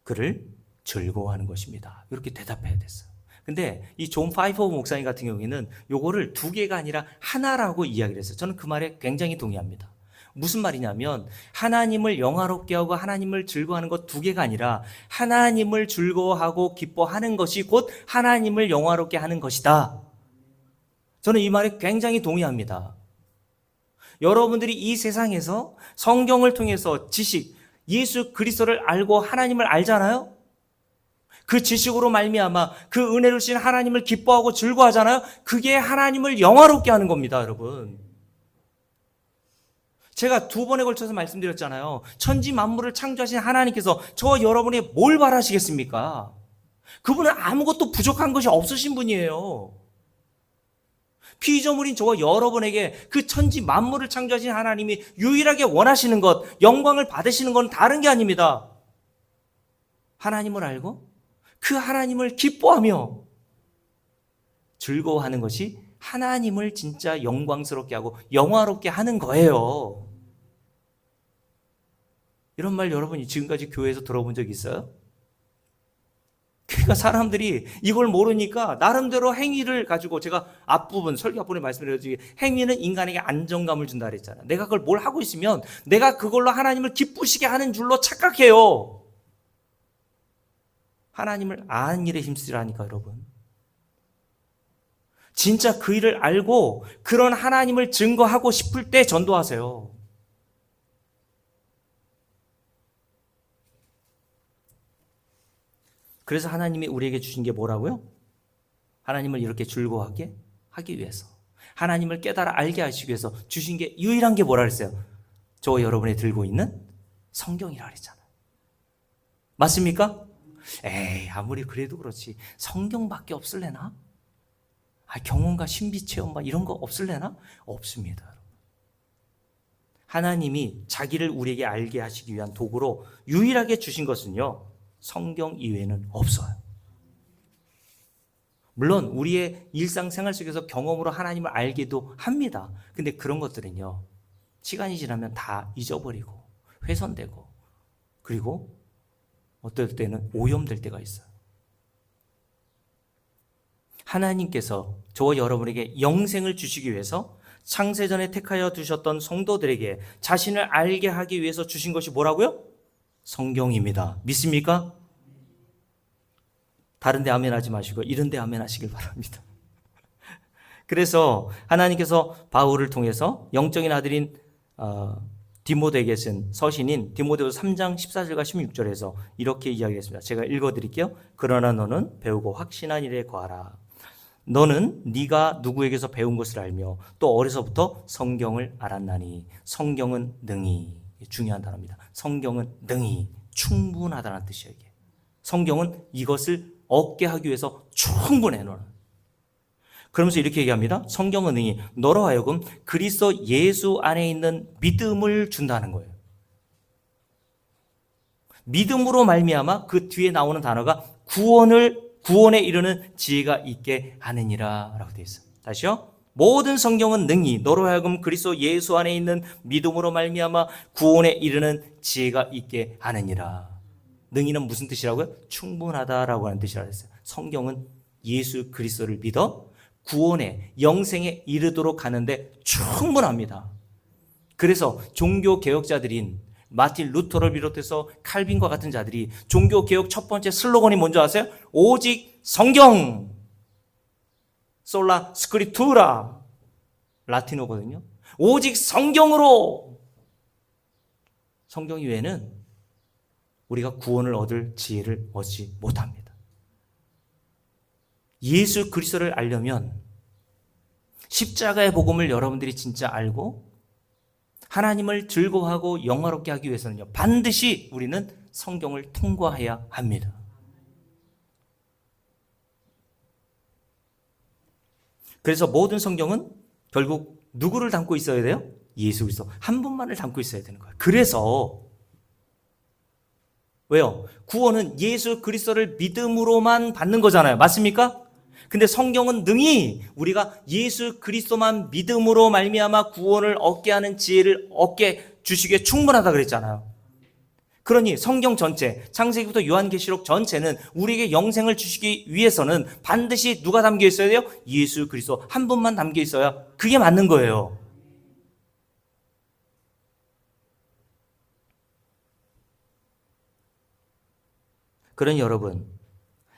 Speaker 1: 그를 즐거워하는 것입니다. 이렇게 대답해야 됐어요. 근데 이 존 파이퍼 목사님 같은 경우에는 요거를 두 개가 아니라 하나라고 이야기를 했어요. 저는 그 말에 굉장히 동의합니다. 무슨 말이냐면 하나님을 영화롭게 하고 하나님을 즐거워하는 것 두 개가 아니라 하나님을 즐거워하고 기뻐하는 것이 곧 하나님을 영화롭게 하는 것이다. 저는 이 말에 굉장히 동의합니다. 여러분들이 이 세상에서 성경을 통해서 지식, 예수 그리스도를 알고 하나님을 알잖아요. 그 지식으로 말미암아 그 은혜를 주신 하나님을 기뻐하고 즐거워하잖아요. 그게 하나님을 영화롭게 하는 겁니다, 여러분. 제가 두 번에 걸쳐서 말씀드렸잖아요. 천지 만물을 창조하신 하나님께서 저 여러분이 뭘 바라시겠습니까? 그분은 아무것도 부족한 것이 없으신 분이에요. 피조물인 저와 여러분에게 그 천지 만물을 창조하신 하나님이 유일하게 원하시는 것, 영광을 받으시는 건 다른 게 아닙니다. 하나님을 알고 그 하나님을 기뻐하며 즐거워하는 것이 하나님을 진짜 영광스럽게 하고 영화롭게 하는 거예요. 이런 말 여러분이 지금까지 교회에서 들어본 적 있어요? 그러니까 사람들이 이걸 모르니까 나름대로 행위를 가지고, 제가 앞부분 설교 앞부분에 말씀드렸지, 행위는 인간에게 안정감을 준다 그랬잖아요. 내가 그걸 뭘 하고 있으면 내가 그걸로 하나님을 기쁘시게 하는 줄로 착각해요. 하나님을 아는 일에 힘쓰라니까 여러분. 진짜 그 일을 알고 그런 하나님을 증거하고 싶을 때 전도하세요. 그래서 하나님이 우리에게 주신 게 뭐라고요? 하나님을 이렇게 즐거워하게 하기 위해서, 하나님을 깨달아 알게 하시기 위해서 주신 게 유일한 게 뭐라 그랬어요? 저 여러분이 들고 있는 성경이라 그랬잖아요. 맞습니까? 에이, 아무리 그래도 그렇지 성경밖에 없을래나? 경험과 신비체험 이런 거 없을래나? 없습니다. 하나님이 자기를 우리에게 알게 하시기 위한 도구로 유일하게 주신 것은요, 성경 이외에는 없어요. 물론 우리의 일상생활 속에서 경험으로 하나님을 알기도 합니다. 근데 그런 것들은요, 시간이 지나면 다 잊어버리고 훼손되고, 그리고 어떨 때는 오염될 때가 있어요. 하나님께서 저와 여러분에게 영생을 주시기 위해서 창세전에 택하여 두셨던 성도들에게 자신을 알게 하기 위해서 주신 것이 뭐라고요? 성경입니다. 믿습니까? 다른 데 아멘 하지 마시고 이런 데 아멘 하시길 바랍니다. 그래서 하나님께서 바울을 통해서 영적인 아들인 디모데에게 쓴 서신인 디모데후서 3장 14절과 16절에서 이렇게 이야기했습니다. 제가 읽어드릴게요. 그러나 너는 배우고 확신한 일에 거하라. 너는 네가 누구에게서 배운 것을 알며 또 어려서부터 성경을 알았나니 성경은 능히, 중요한 단어입니다. 성경은 능히 충분하다는 뜻이에요. 이게. 성경은 이것을 얻게 하기 위해서 충분해. 너는. 그러면서 이렇게 얘기합니다. 성경은 능히 너로 하여금 그리스도 예수 안에 있는 믿음을 준다는 거예요. 믿음으로 말미암아 그 뒤에 나오는 단어가 구원에 이르는 지혜가 있게 하느니라 라고 되어 있어요. 다시요. 모든 성경은 능히 너로 하여금 그리스도 예수 안에 있는 믿음으로 말미암아 구원에 이르는 지혜가 있게 하느니라. 능히는 무슨 뜻이라고요? 충분하다라고 하는 뜻이라고 했어요. 성경은 예수 그리스도를 믿어 구원에, 영생에 이르도록 하는데 충분합니다. 그래서 종교 개혁자들인 마틴 루터를 비롯해서 칼빈과 같은 자들이 종교 개혁 첫 번째 슬로건이 뭔지 아세요? 오직 성경, 솔라 스크립투라, 라틴어거든요. 오직 성경으로, 성경 이외에는 우리가 구원을 얻을 지혜를 얻지 못합니다. 예수 그리스도를 알려면 십자가의 복음을 여러분들이 진짜 알고 하나님을 즐거워하고 영화롭게 하기 위해서는요, 반드시 우리는 성경을 통과해야 합니다. 그래서 모든 성경은 결국 누구를 담고 있어야 돼요? 예수 그리스도 한 분만을 담고 있어야 되는 거예요. 그래서 왜요? 구원은 예수 그리스도를 믿음으로만 받는 거잖아요. 맞습니까? 근데 성경은 능히 우리가 예수 그리스도만 믿음으로 말미암아 구원을 얻게 하는 지혜를 얻게 주시기에 충분하다 그랬잖아요. 그러니 성경 전체, 창세기부터 요한계시록 전체는 우리에게 영생을 주시기 위해서는 반드시 누가 담겨 있어야 돼요? 예수 그리스도 한 분만 담겨 있어야 그게 맞는 거예요. 그러니 여러분,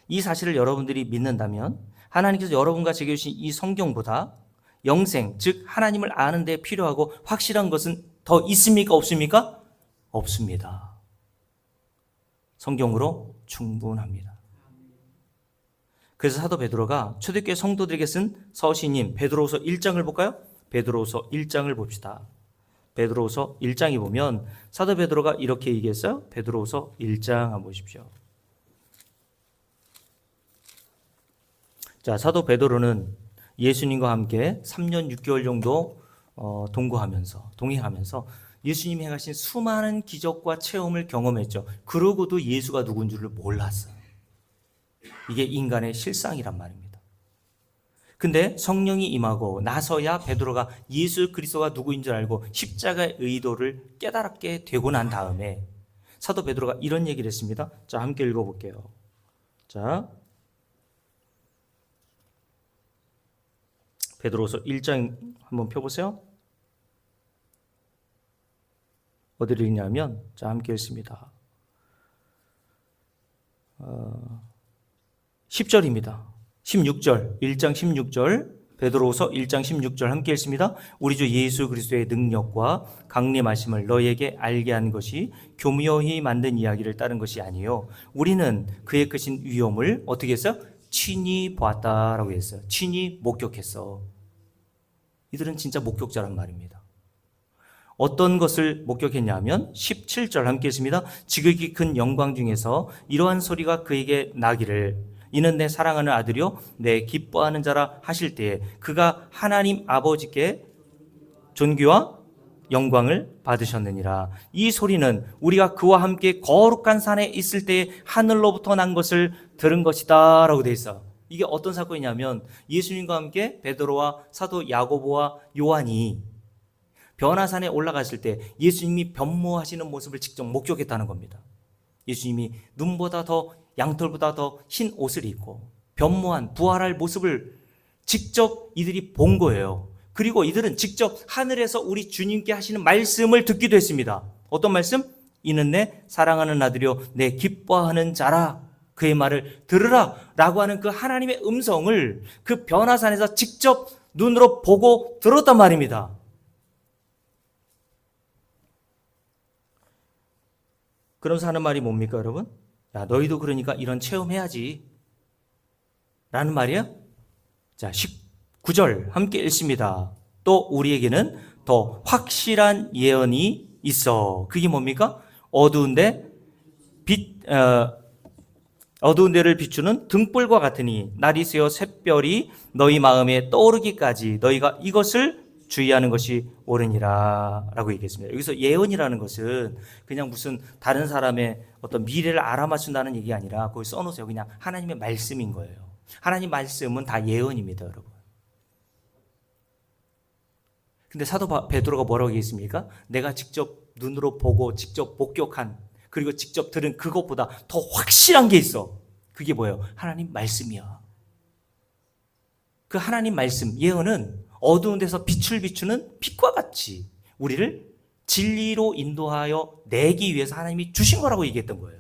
Speaker 1: 이 사실을 여러분들이 믿는다면 하나님께서 여러분과 제게 주신 이 성경보다 영생, 즉 하나님을 아는 데 필요하고 확실한 것은 더 있습니까? 없습니까? 없습니다. 성경으로 충분합니다. 그래서 사도 베드로가 초대교회 성도들에게 쓴 서신인 베드로후서 1장을 볼까요? 베드로후서 1장을 봅시다. 베드로후서 1장에 보면 사도 베드로가 이렇게 얘기했어요. 베드로후서 1장 한번 보십시오. 자, 사도 베드로는 예수님과 함께 3년 6개월 정도 동행하면서 예수님이 행하신 수많은 기적과 체험을 경험했죠. 그러고도 예수가 누군 줄을 몰랐어요. 이게 인간의 실상이란 말입니다. 근데 성령이 임하고 나서야 베드로가 예수 그리스도가 누구인 줄 알고 십자가의 의도를 깨달게 되고 난 다음에 사도 베드로가 이런 얘기를 했습니다. 자, 함께 읽어볼게요. 자, 베드로서 1장 한번 펴보세요. 어디를 읽냐면, 자, 함께 읽습니다. 10절입니다. 16절, 1장 16절, 베드로후서 1장 16절 함께 읽습니다. 우리 주 예수 그리스도의 능력과 강림하심을 너희에게 알게 한 것이 교묘히 만든 이야기를 따른 것이 아니요 우리는 그의 크신 위엄을 어떻게 했어요? 친히 보았다라고 했어요. 친히 목격했어. 이들은 진짜 목격자란 말입니다. 어떤 것을 목격했냐면 17절 함께 했습니다. 지극히 큰 영광 중에서 이러한 소리가 그에게 나기를 이는 내 사랑하는 아들이요 내 기뻐하는 자라 하실 때에 그가 하나님 아버지께 존귀와 영광을 받으셨느니라. 이 소리는 우리가 그와 함께 거룩한 산에 있을 때에 하늘로부터 난 것을 들은 것이다 라고 되어 있어요. 이게 어떤 사건이냐면 예수님과 함께 베드로와 사도 야고보와 요한이 변화산에 올라갔을 때 예수님이 변모하시는 모습을 직접 목격했다는 겁니다. 예수님이 눈보다 더 양털보다 더 흰 옷을 입고 변모한 부활할 모습을 직접 이들이 본 거예요. 그리고 이들은 직접 하늘에서 우리 주님께 하시는 말씀을 듣기도 했습니다. 어떤 말씀? 이는 내 사랑하는 아들이요 내 기뻐하는 자라. 그의 말을 들으라 라고 하는 그 하나님의 음성을 그 변화산에서 직접 눈으로 보고 들었단 말입니다. 그러면서 하는 말이 뭡니까 여러분? 야, 너희도 그러니까 이런 체험해야지 라는 말이에요. 자, 19절 함께 읽습니다. 또 우리에게는 더 확실한 예언이 있어. 그게 뭡니까? 어두운 데를 비추는 등불과 같으니 날이 새어 샛별이 너희 마음에 떠오르기까지 너희가 이것을 주의하는 것이 옳으니라 라고 얘기했습니다. 여기서 예언이라는 것은 그냥 무슨 다른 사람의 어떤 미래를 알아맞춘다는 얘기가 아니라 거기 써놓으세요. 그냥 하나님의 말씀인 거예요. 하나님 말씀은 다 예언입니다, 여러분. 근데 사도 베드로가 뭐라고 얘기했습니까? 내가 직접 눈으로 보고 직접 목격한 그리고 직접 들은 그것보다 더 확실한 게 있어. 그게 뭐예요? 하나님 말씀이야. 그 하나님 말씀, 예언은 어두운 데서 빛을 비추는 빛과 같이 우리를 진리로 인도하여 내기 위해서 하나님이 주신 거라고 얘기했던 거예요.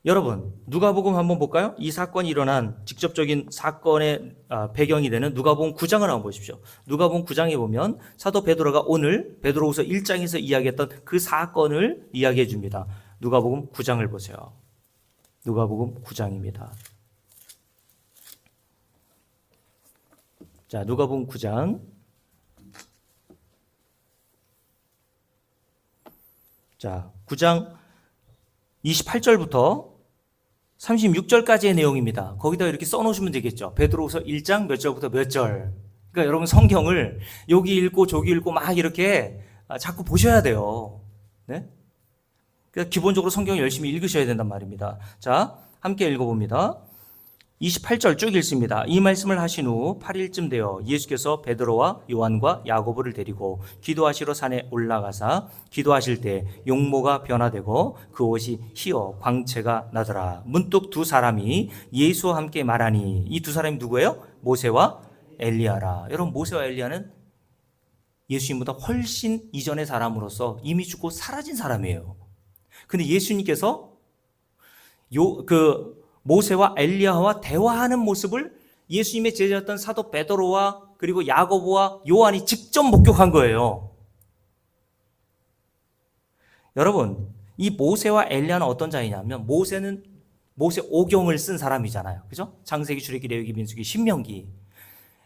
Speaker 1: 여러분, 누가복음 한번 볼까요? 이 사건이 일어난 직접적인 사건의 배경이 되는 누가복음 9장을 한번 보십시오. 누가복음 9장에 보면 사도 베드로가 오늘 베드로후서 1장에서 이야기했던 그 사건을 이야기해 줍니다. 누가복음 9장을 보세요. 누가복음 9장입니다. 자, 누가복음 9장. 자, 9장 28절부터 36절까지의 내용입니다. 거기다 이렇게 써놓으시면 되겠죠. 베드로후서 1장 몇 절부터 몇 절. 그러니까 여러분 성경을 여기 읽고 저기 읽고 막 이렇게 자꾸 보셔야 돼요. 네? 그래서 기본적으로 성경을 열심히 읽으셔야 된단 말입니다. 자, 함께 읽어봅니다. 28절 쭉 읽습니다. 이 말씀을 하신 후 8일쯤 되어 예수께서 베드로와 요한과 야고보를 데리고 기도하시러 산에 올라가사 기도하실 때 용모가 변화되고 그 옷이 희어 광채가 나더라. 문득 두 사람이 예수와 함께 말하니 이 두 사람이 누구예요? 모세와 엘리야라. 여러분, 모세와 엘리야는 예수님보다 훨씬 이전의 사람으로서 이미 죽고 사라진 사람이에요. 근데 예수님께서 모세와 엘리야와 대화하는 모습을 예수님의 제자였던 사도 베드로와 그리고 야고보와 요한이 직접 목격한 거예요. 여러분, 이 모세와 엘리야는 어떤 자이냐면 모세는 모세 오경을 쓴 사람이잖아요. 그죠? 창세기, 출애기, 레위기, 민수기, 신명기.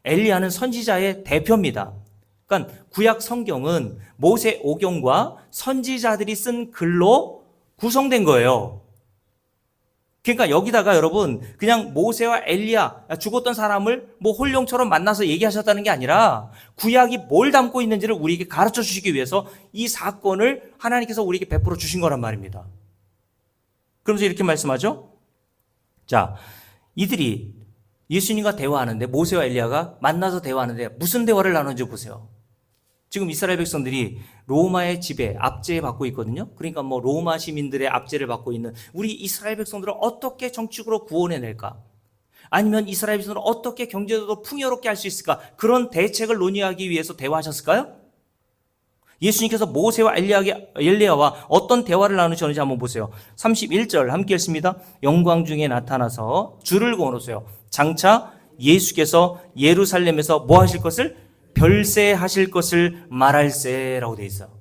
Speaker 1: 엘리야는 선지자의 대표입니다. 그러니까 구약 성경은 모세 오경과 선지자들이 쓴 글로 구성된 거예요. 그러니까 여기다가 여러분 그냥 모세와 엘리야 죽었던 사람을 뭐 홀령처럼 만나서 얘기하셨다는 게 아니라 구약이 뭘 담고 있는지를 우리에게 가르쳐 주시기 위해서 이 사건을 하나님께서 우리에게 베풀어 주신 거란 말입니다. 그러면서 이렇게 말씀하죠. 자, 이들이 예수님과 대화하는데 모세와 엘리야가 만나서 대화하는데 무슨 대화를 나누는지 보세요. 지금 이스라엘 백성들이 로마의 지배, 압제에 받고 있거든요. 그러니까 뭐 로마 시민들의 압제를 받고 있는 우리 이스라엘 백성들을 어떻게 정치적으로 구원해낼까? 아니면 이스라엘 백성들을 어떻게 경제적으로 풍요롭게 할 수 있을까? 그런 대책을 논의하기 위해서 대화하셨을까요? 예수님께서 모세와 엘리야와 어떤 대화를 나누셨는지 한번 보세요. 31절 함께 읽습니다. 영광 중에 나타나서 줄을 그어놓으세요. 장차 예수께서 예루살렘에서 뭐 하실 것을? 별세하실 것을 말할세라고 되어 있어요.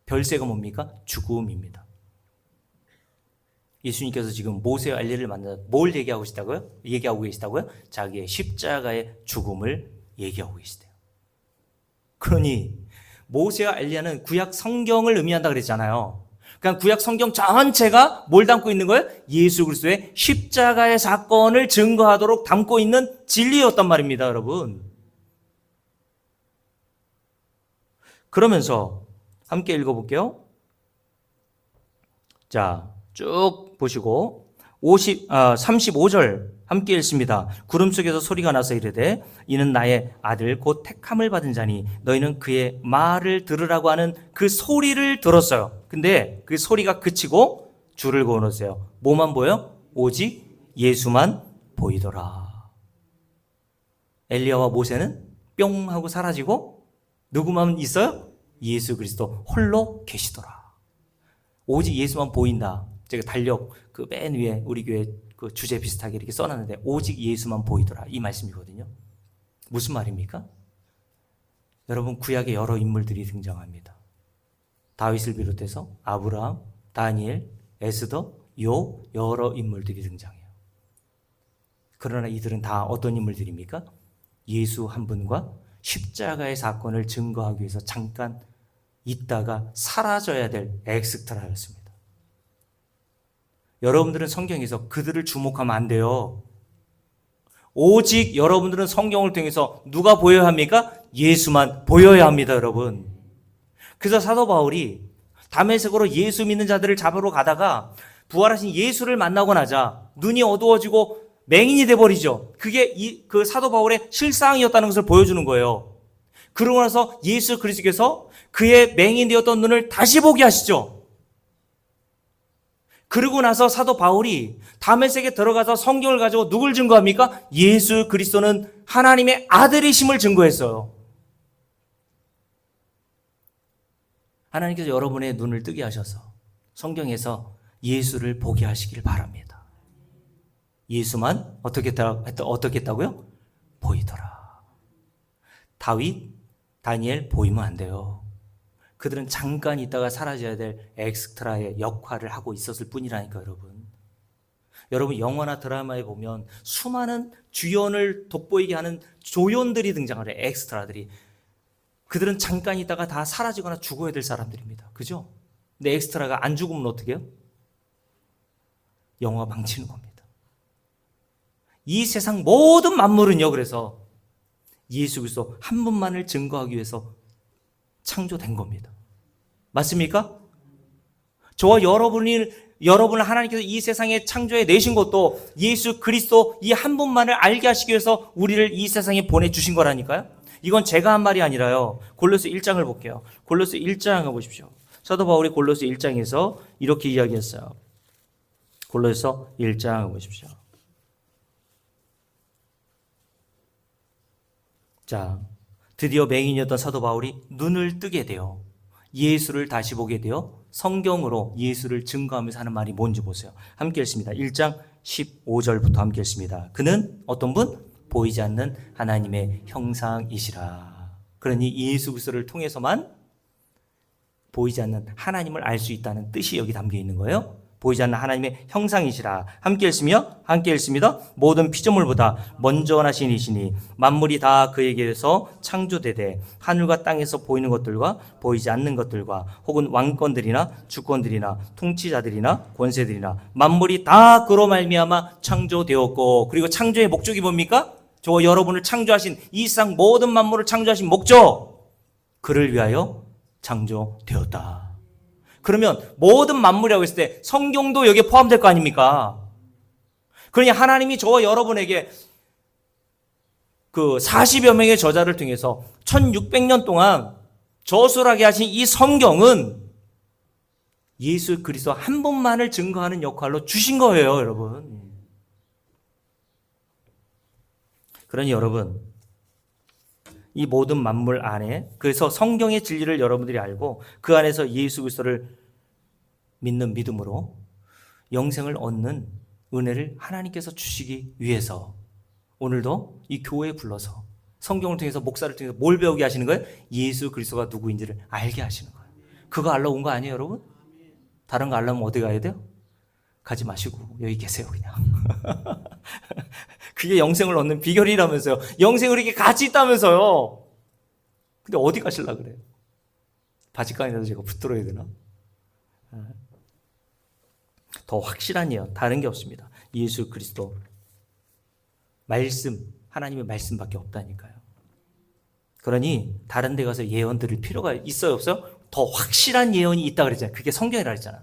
Speaker 1: 별세가 뭡니까? 죽음입니다. 예수님께서 지금 모세와 엘리야를 만나 뭘 얘기하고 계시다고요? 자기의 십자가의 죽음을 얘기하고 계시대요. 그러니 모세와 엘리야는 구약 성경을 의미한다 그랬잖아요. 그러니까 구약 성경 전체가 뭘 담고 있는 거예요? 예수 그리스도의 십자가의 사건을 증거하도록 담고 있는 진리였단 말입니다, 여러분. 그러면서 함께 읽어볼게요. 자, 쭉 보시고 35절 함께 읽습니다. 구름 속에서 소리가 나서 이르되 이는 나의 아들 곧 택함을 받은 자니 너희는 그의 말을 들으라고 하는 그 소리를 들었어요. 근데 그 소리가 그치고 줄을 그어놓으세요. 뭐만 보여? 오직 예수만 보이더라. 엘리야와 모세는 뿅 하고 사라지고 누구만 있어요? 예수 그리스도 홀로 계시더라. 오직 예수만 보인다. 제가 달력 그 맨 위에 우리 교회 그 주제 비슷하게 이렇게 써놨는데 오직 예수만 보이더라. 이 말씀이거든요. 무슨 말입니까? 여러분 구약에 여러 인물들이 등장합니다. 다윗을 비롯해서 아브라함, 다니엘, 에스더, 욥 여러 인물들이 등장해요. 그러나 이들은 다 어떤 인물들입니까? 예수 한 분과 십자가의 사건을 증거하기 위해서 잠깐 있다가 사라져야 될 엑스트라였습니다. 여러분들은 성경에서 그들을 주목하면 안 돼요. 오직 여러분들은 성경을 통해서 누가 보여야 합니까? 예수만 보여야 합니다, 여러분. 그래서 사도 바울이 다메섹으로 예수 믿는 자들을 잡으러 가다가 부활하신 예수를 만나고 나자 눈이 어두워지고 맹인이 돼버리죠. 그게 그 사도 바울의 실상이었다는 것을 보여주는 거예요. 그러고 나서 예수 그리스도께서 그의 맹인 되었던 눈을 다시 보게 하시죠. 그러고 나서 사도 바울이 다메섹에 들어가서 성경을 가지고 누굴 증거합니까? 예수 그리스도는 하나님의 아들이심을 증거했어요. 하나님께서 여러분의 눈을 뜨게 하셔서 성경에서 예수를 보게 하시길 바랍니다. 예수만 어떻게 했다고요? 보이더라. 다윗, 다니엘 보이면 안 돼요. 그들은 잠깐 있다가 사라져야 될 엑스트라의 역할을 하고 있었을 뿐이라니까 여러분. 여러분 영화나 드라마에 보면 수많은 주연을 돋보이게 하는 조연들이 등장을 해요. 엑스트라들이. 그들은 잠깐 있다가 다 사라지거나 죽어야 될 사람들입니다. 그죠? 근데 엑스트라가 안 죽으면 어떻게 해요? 영화 망치는 겁니다. 이 세상 모든 만물은요, 그래서 예수 그리스도 한 분만을 증거하기 위해서 창조된 겁니다. 맞습니까? 저와 여러분을 하나님께서 이 세상에 창조해 내신 것도 예수 그리스도 이 한 분만을 알게 하시기 위해서 우리를 이 세상에 보내주신 거라니까요. 이건 제가 한 말이 아니라요. 골로새 1장을 볼게요. 골로새 1장을 보십시오. 사도 바울이 골로새 1장에서 이렇게 이야기했어요. 골로새서 1장을 보십시오. 자, 드디어 맹인이었던 사도 바울이 눈을 뜨게 돼요. 예수를 다시 보게 되어 성경으로 예수를 증거하면서 하는 말이 뭔지 보세요. 함께 읽습니다. 1장 15절부터 함께 읽습니다. 그는 어떤 분? 보이지 않는 하나님의 형상이시라. 그러니 예수 그리스도를 통해서만 보이지 않는 하나님을 알 수 있다는 뜻이 여기 담겨 있는 거예요. 보이지 않는 하나님의 형상이시라. 함께 읽습니다. 모든 피조물보다 먼저 나신 이시니 만물이 다 그에게서 창조되되 하늘과 땅에서 보이는 것들과 보이지 않는 것들과 혹은 왕권들이나 주권들이나 통치자들이나 권세들이나 만물이 다 그로 말미암아 창조되었고, 그리고 창조의 목적이 뭡니까? 저와 여러분을 창조하신 이 세상 모든 만물을 창조하신 목적, 그를 위하여 창조되었다. 그러면 모든 만물이라고 했을 때 성경도 여기에 포함될 거 아닙니까? 그러니 하나님이 저와 여러분에게 그 40여 명의 저자를 통해서 1600년 동안 저술하게 하신 이 성경은 예수 그리스도 한 분만을 증거하는 역할로 주신 거예요, 여러분. 그러니 여러분, 이 모든 만물 안에, 그래서 성경의 진리를 여러분들이 알고 그 안에서 예수 그리스도를 믿는 믿음으로 영생을 얻는 은혜를 하나님께서 주시기 위해서 오늘도 이 교회에 불러서 성경을 통해서, 목사를 통해서 뭘 배우게 하시는 거예요? 예수 그리스도가 누구인지를 알게 하시는 거예요. 그거 알러 온 거 아니에요, 여러분? 다른 거 알려면 어디 가야 돼요? 가지 마시고 여기 계세요, 그냥. 그게 영생을 얻는 비결이라면서요. 영생을 이렇게 같이 있다면서요. 근데 어디 가실라 그래요? 바지가에서 제가 붙들어야 되나? 더 확실한 예언, 다른 게 없습니다. 예수 그리스도 말씀, 하나님의 말씀밖에 없다니까요. 그러니 다른 데 가서 예언 드릴 필요가 있어요, 없어요? 더 확실한 예언이 있다 그랬잖아요. 그게 성경이라 그랬잖아요.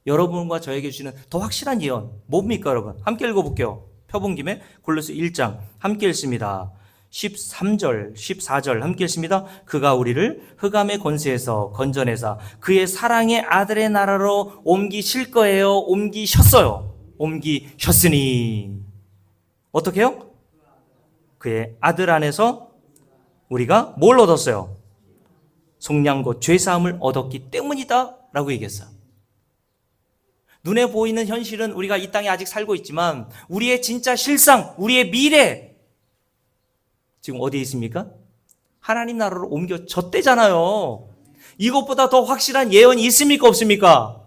Speaker 1: 여러분과 저에게 주시는 더 확실한 예언 뭡니까, 여러분? 함께 읽어볼게요. 펴본 김에 골로새 1장 함께 읽습니다. 13절, 14절 함께 읽습니다. 그가 우리를 흑암의 권세에서 건져내사 그의 사랑의 아들의 나라로 옮기실 거예요. 옮기셨어요. 옮기셨으니 어떻게 해요? 그의 아들 안에서 우리가 뭘 얻었어요? 속량과 죄사함을 얻었기 때문이다 라고 얘기했어요. 눈에 보이는 현실은 우리가 이 땅에 아직 살고 있지만 우리의 진짜 실상, 우리의 미래 지금 어디에 있습니까? 하나님 나라로 옮겨졌대잖아요. 이것보다 더 확실한 예언이 있습니까, 없습니까?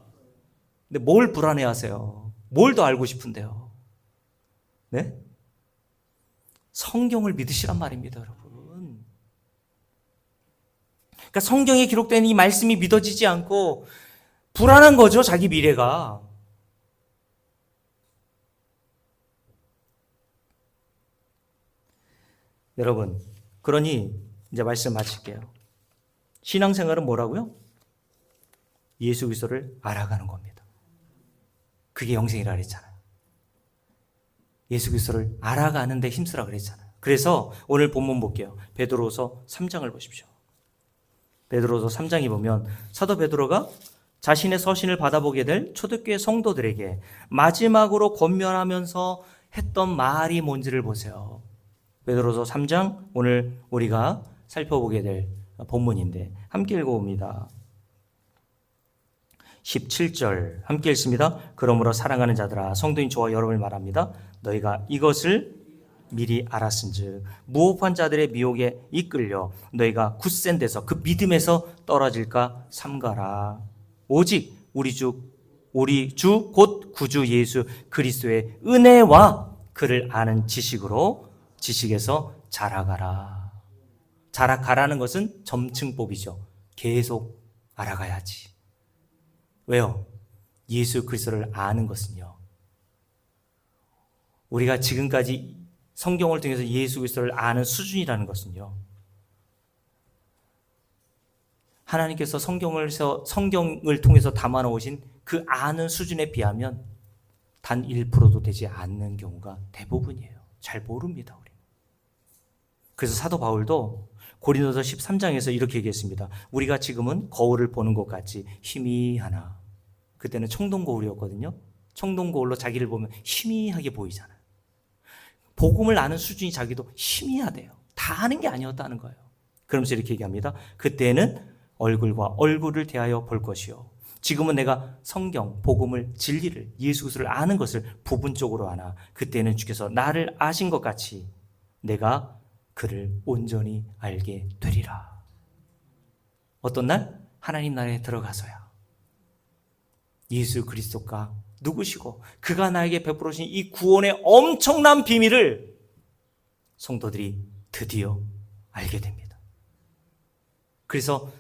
Speaker 1: 근데 뭘 불안해하세요? 뭘 더 알고 싶은데요? 네? 성경을 믿으시란 말입니다, 여러분. 그러니까 성경에 기록된 이 말씀이 믿어지지 않고 불안한 거죠, 자기 미래가. 여러분, 그러니 이제 말씀 마칠게요. 신앙생활은 뭐라고요? 예수 그리스도를 알아가는 겁니다. 그게 영생이라 그랬잖아요. 예수 그리스도를 알아가는 데 힘쓰라 그랬잖아요. 그래서 오늘 본문 볼게요. 베드로서 3장을 보십시오. 베드로서 3장에 보면 사도 베드로가 자신의 서신을 받아보게 될 초대교회 성도들에게 마지막으로 권면하면서 했던 말이 뭔지를 보세요. 베드로서 3장, 오늘 우리가 살펴보게 될 본문인데 함께 읽어봅니다. 17절 함께 읽습니다. 그러므로 사랑하는 자들아, 성도인 저와 여러분을 말합니다. 너희가 이것을 미리 알았은즉 무업한 자들의 미혹에 이끌려 너희가 굳센 데서 그 믿음에서 떨어질까 삼가라. 오직 우리 주 곧 구주 예수 그리스도의 은혜와 그를 아는 지식에서 자라가라. 자라가라는 것은 점층법이죠. 계속 알아가야지. 왜요? 예수 그리스도를 아는 것은요, 우리가 지금까지 성경을 통해서 예수 그리스도를 아는 수준이라는 것은요, 하나님께서 성경을 통해서 담아 놓으신 그 아는 수준에 비하면 단 1%도 되지 않는 경우가 대부분이에요. 잘 모릅니다, 우리. 그래서 사도 바울도 고린도서 13장에서 이렇게 얘기했습니다. 우리가 지금은 거울을 보는 것 같이 희미하나. 그때는 청동거울이었거든요. 청동거울로 자기를 보면 희미하게 보이잖아요. 복음을 아는 수준이 자기도 희미하대요. 다 아는 게 아니었다는 거예요. 그러면서 이렇게 얘기합니다. 그때는 얼굴과 얼굴을 대하여 볼 것이요. 지금은 내가 성경, 복음을, 진리를, 예수 그리스도를 아는 것을 부분적으로 아나 그때는 주께서 나를 아신 것 같이 내가 그를 온전히 알게 되리라. 어떤 날? 하나님 나라에 들어가서야 예수 그리스도가 누구시고 그가 나에게 베풀어 주신 이 구원의 엄청난 비밀을 성도들이 드디어 알게 됩니다. 그래서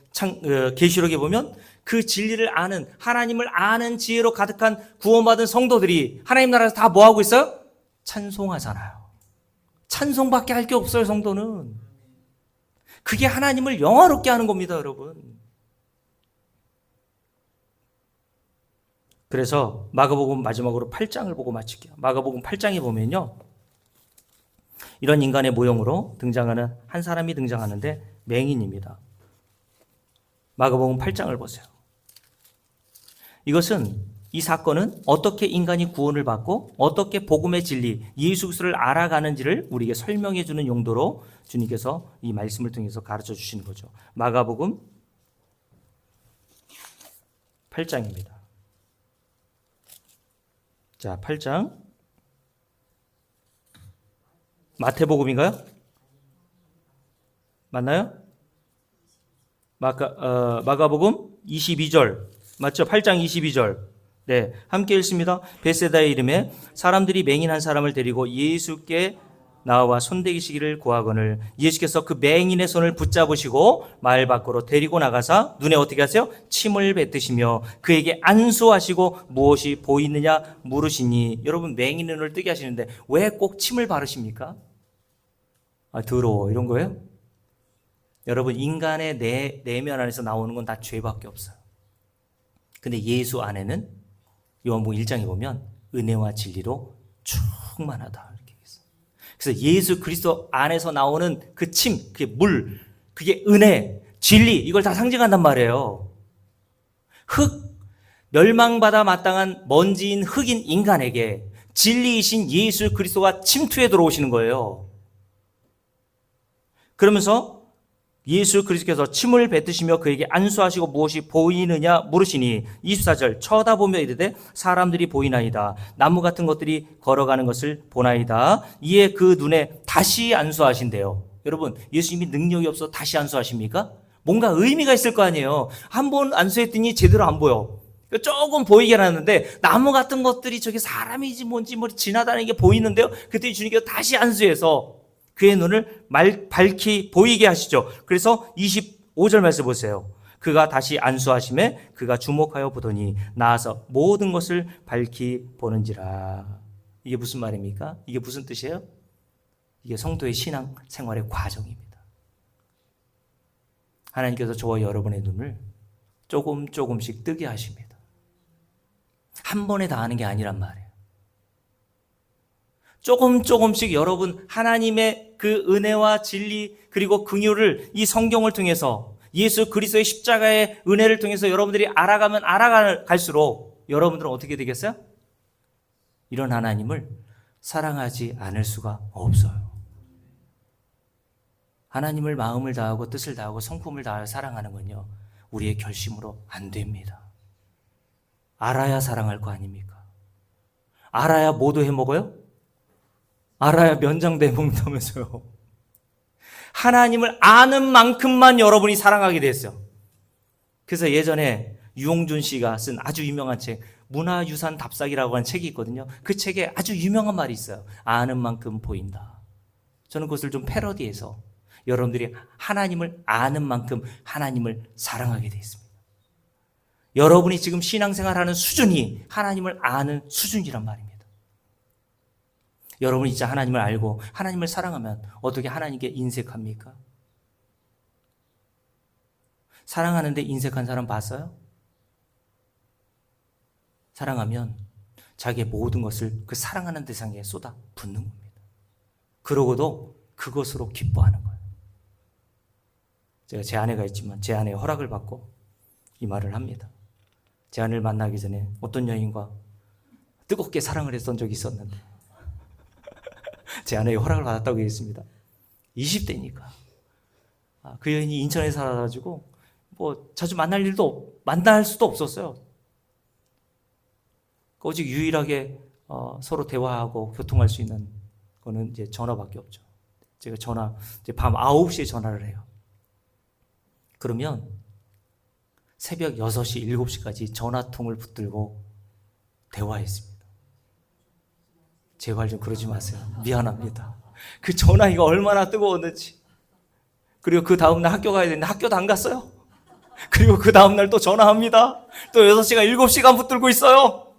Speaker 1: 계시록에 보면 그 진리를 아는, 하나님을 아는 지혜로 가득한 구원받은 성도들이 하나님 나라에서 다 뭐하고 있어요? 찬송하잖아요. 찬송밖에 할 게 없어요, 성도는. 그게 하나님을 영화롭게 하는 겁니다, 여러분. 그래서 마가복음 마지막으로 8장을 보고 마칠게요. 마가복음 8장에 보면요, 이런 인간의 모형으로 등장하는 한 사람이 등장하는데 맹인입니다. 마가복음 8장을 보세요. 이 사건은 어떻게 인간이 구원을 받고 어떻게 복음의 진리, 예수 그리스도를 알아가는지를 우리에게 설명해 주는 용도로 주님께서 이 말씀을 통해서 가르쳐 주시는 거죠. 마가복음 8장입니다. 자, 8장. 마태복음인가요? 맞나요? 마가복음 22절. 맞죠? 8장 22절. 네, 함께 읽습니다. 벳세다의 이름에 사람들이 맹인한 사람을 데리고 예수께 나와 손대기시기를 구하거늘 예수께서 그 맹인의 손을 붙잡으시고 마을 밖으로 데리고 나가사 눈에 어떻게 하세요? 침을 뱉으시며 그에게 안수하시고 무엇이 보이느냐 물으시니. 여러분, 맹인의 눈을 뜨게 하시는데 왜 꼭 침을 바르십니까? 더러워 이런 거예요? 여러분, 인간의 내면 안에서 나오는 건 다 죄밖에 없어요. 근데 예수 안에는 요한복음 1장에 보면 은혜와 진리로 충만하다 이렇게 얘기했어요. 그래서 예수 그리스도 안에서 나오는 그 침, 그게 물, 그게 은혜, 진리, 이걸 다 상징한단 말이에요. 멸망받아 마땅한 먼지인 흙인 인간에게 진리이신 예수 그리스도가 침투해 들어오시는 거예요. 그러면서 예수 그리스도께서 침을 뱉으시며 그에게 안수하시고 무엇이 보이느냐 물으시니 24절 쳐다보며 이르되 사람들이 보이나이다. 나무 같은 것들이 걸어가는 것을 보나이다. 이에 그 눈에 다시 안수하신대요. 여러분, 예수님이 능력이 없어 다시 안수하십니까? 뭔가 의미가 있을 거 아니에요. 한 번 안수했더니 제대로 안 보여. 조금 보이긴 하는데 나무 같은 것들이 저게 사람이지 뭔지 지나다니는 게 보이는데요. 그때 주님께서 다시 안수해서 그의 눈을 밝히 보이게 하시죠. 그래서 25절 말씀 보세요. 그가 다시 안수하심에 그가 주목하여 보더니 나아서 모든 것을 밝히 보는지라. 이게 무슨 말입니까? 이게 무슨 뜻이에요? 이게 성도의 신앙 생활의 과정입니다. 하나님께서 저와 여러분의 눈을 조금씩 뜨게 하십니다. 한 번에 다 하는 게 아니란 말이에요. 조금씩 여러분 하나님의 그 은혜와 진리 그리고 긍휼을 이 성경을 통해서 예수 그리스도의 십자가의 은혜를 통해서 여러분들이 알아가면 알아갈수록 여러분들은 어떻게 되겠어요? 이런 하나님을 사랑하지 않을 수가 없어요. 하나님을 마음을 다하고 뜻을 다하고 성품을 다하여 사랑하는 건요, 우리의 결심으로 안 됩니다. 알아야 사랑할 거 아닙니까? 알아야 뭐도 해먹어요? 알아야 면장도 해먹는다면서요. 하나님을 아는 만큼만 여러분이 사랑하게 됐어요. 그래서 예전에 유홍준 씨가 쓴 아주 유명한 책, 문화유산 답사기라고 하는 책이 있거든요. 그 책에 아주 유명한 말이 있어요. 아는 만큼 보인다. 저는 그것을 좀 패러디해서 여러분들이 하나님을 아는 만큼 하나님을 사랑하게 되어 있습니다. 여러분이 지금 신앙생활하는 수준이 하나님을 아는 수준이란 말입니다. 여러분이 진짜 하나님을 알고 하나님을 사랑하면 어떻게 하나님께 인색합니까? 사랑하는데 인색한 사람 봤어요? 사랑하면 자기의 모든 것을 그 사랑하는 대상에 쏟아 붓는 겁니다. 그러고도 그것으로 기뻐하는 거예요. 제가 제 아내가 있지만 제 아내의 허락을 받고 이 말을 합니다. 제 아내를 만나기 전에 어떤 여인과 뜨겁게 사랑을 했던 적이 있었는데 제 아내의 허락을 받았다고 얘기했습니다. 20대니까. 그 여인이 인천에 살아가지고 자주 만날 수도 없었어요. 오직 유일하게 서로 대화하고 교통할 수 있는 거는 이제 전화밖에 없죠. 제가 이제 밤 9시에 전화를 해요. 그러면 새벽 6시, 7시까지 전화통을 붙들고 대화했습니다. 제발 좀 그러지 마세요. 미안합니다. 그 전화기가 얼마나 뜨거웠는지. 그리고 그 다음날 학교 가야 되는데 학교도 안 갔어요. 그리고 그 다음날 또 전화합니다. 또 6시간, 7시간 붙들고 있어요.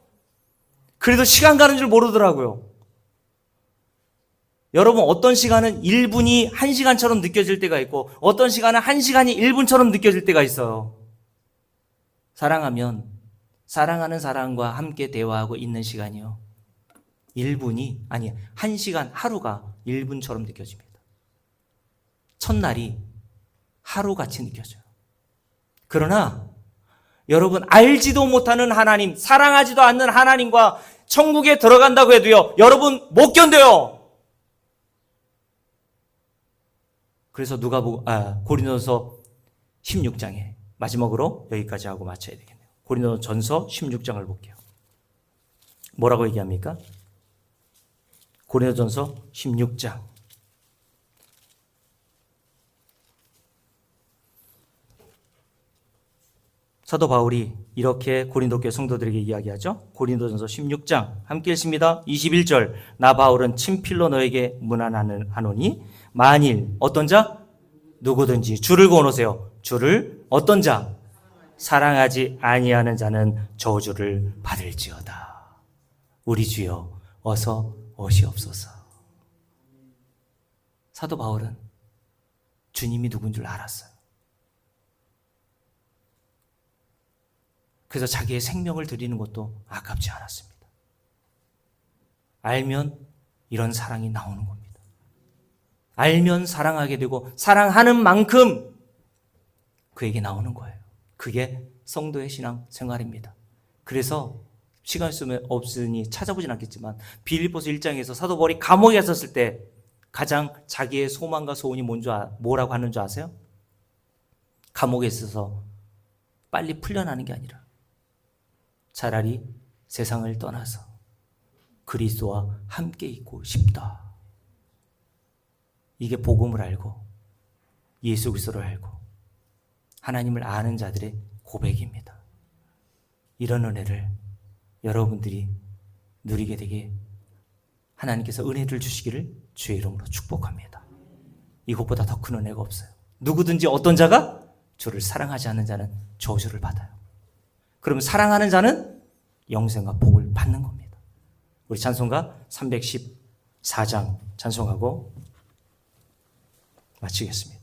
Speaker 1: 그래도 시간 가는 줄 모르더라고요. 여러분, 어떤 시간은 1분이 1시간처럼 느껴질 때가 있고 어떤 시간은 1시간이 1분처럼 느껴질 때가 있어요. 사랑하면 사랑하는 사람과 함께 대화하고 있는 시간이요, 1시간, 하루가 1분처럼 느껴집니다. 첫날이 하루같이 느껴져요. 그러나 여러분, 알지도 못하는 하나님, 사랑하지도 않는 하나님과 천국에 들어간다고 해도요, 여러분 못 견뎌요. 그래서 고린도전서 16장에 마지막으로 여기까지 하고 마쳐야 되겠네요. 고린도전서 16장을 볼게요. 뭐라고 얘기합니까? 고린도전서 16장. 사도 바울이 이렇게 고린도 교회 성도들에게 이야기하죠. 고린도전서 16장 함께 읽습니다. 21절. 나 바울은 친필로 너에게 문안하노니 만일 어떤 자? 누구든지 줄을 그어놓으세요. 줄을 어떤 자? 사랑하지 아니하는 자는 저주를 받을지어다. 우리 주여 어서 오시옵소서. 사도 바울은 주님이 누군 줄 알았어요. 그래서 자기의 생명을 드리는 것도 아깝지 않았습니다. 알면 이런 사랑이 나오는 겁니다. 알면 사랑하게 되고 사랑하는 만큼 그에게 나오는 거예요. 그게 성도의 신앙 생활입니다. 그래서 시간 없으니 찾아보진 않겠지만 빌립보서 1장에서 사도 바울이 감옥에 있었을 때 가장 자기의 소망과 소원이 뭐라고 하는 줄 아세요? 감옥에 있어서 빨리 풀려나는 게 아니라 차라리 세상을 떠나서 그리스도와 함께 있고 싶다. 이게 복음을 알고 예수 그리스도를 알고 하나님을 아는 자들의 고백입니다. 이런 은혜를 여러분들이 누리게 되게 하나님께서 은혜를 주시기를 주의 이름으로 축복합니다. 이것보다 더 큰 은혜가 없어요. 누구든지 어떤 자가 주를 사랑하지 않는 자는 저주를 받아요. 그러면 사랑하는 자는 영생과 복을 받는 겁니다. 우리 찬송가 314장 찬송하고 마치겠습니다.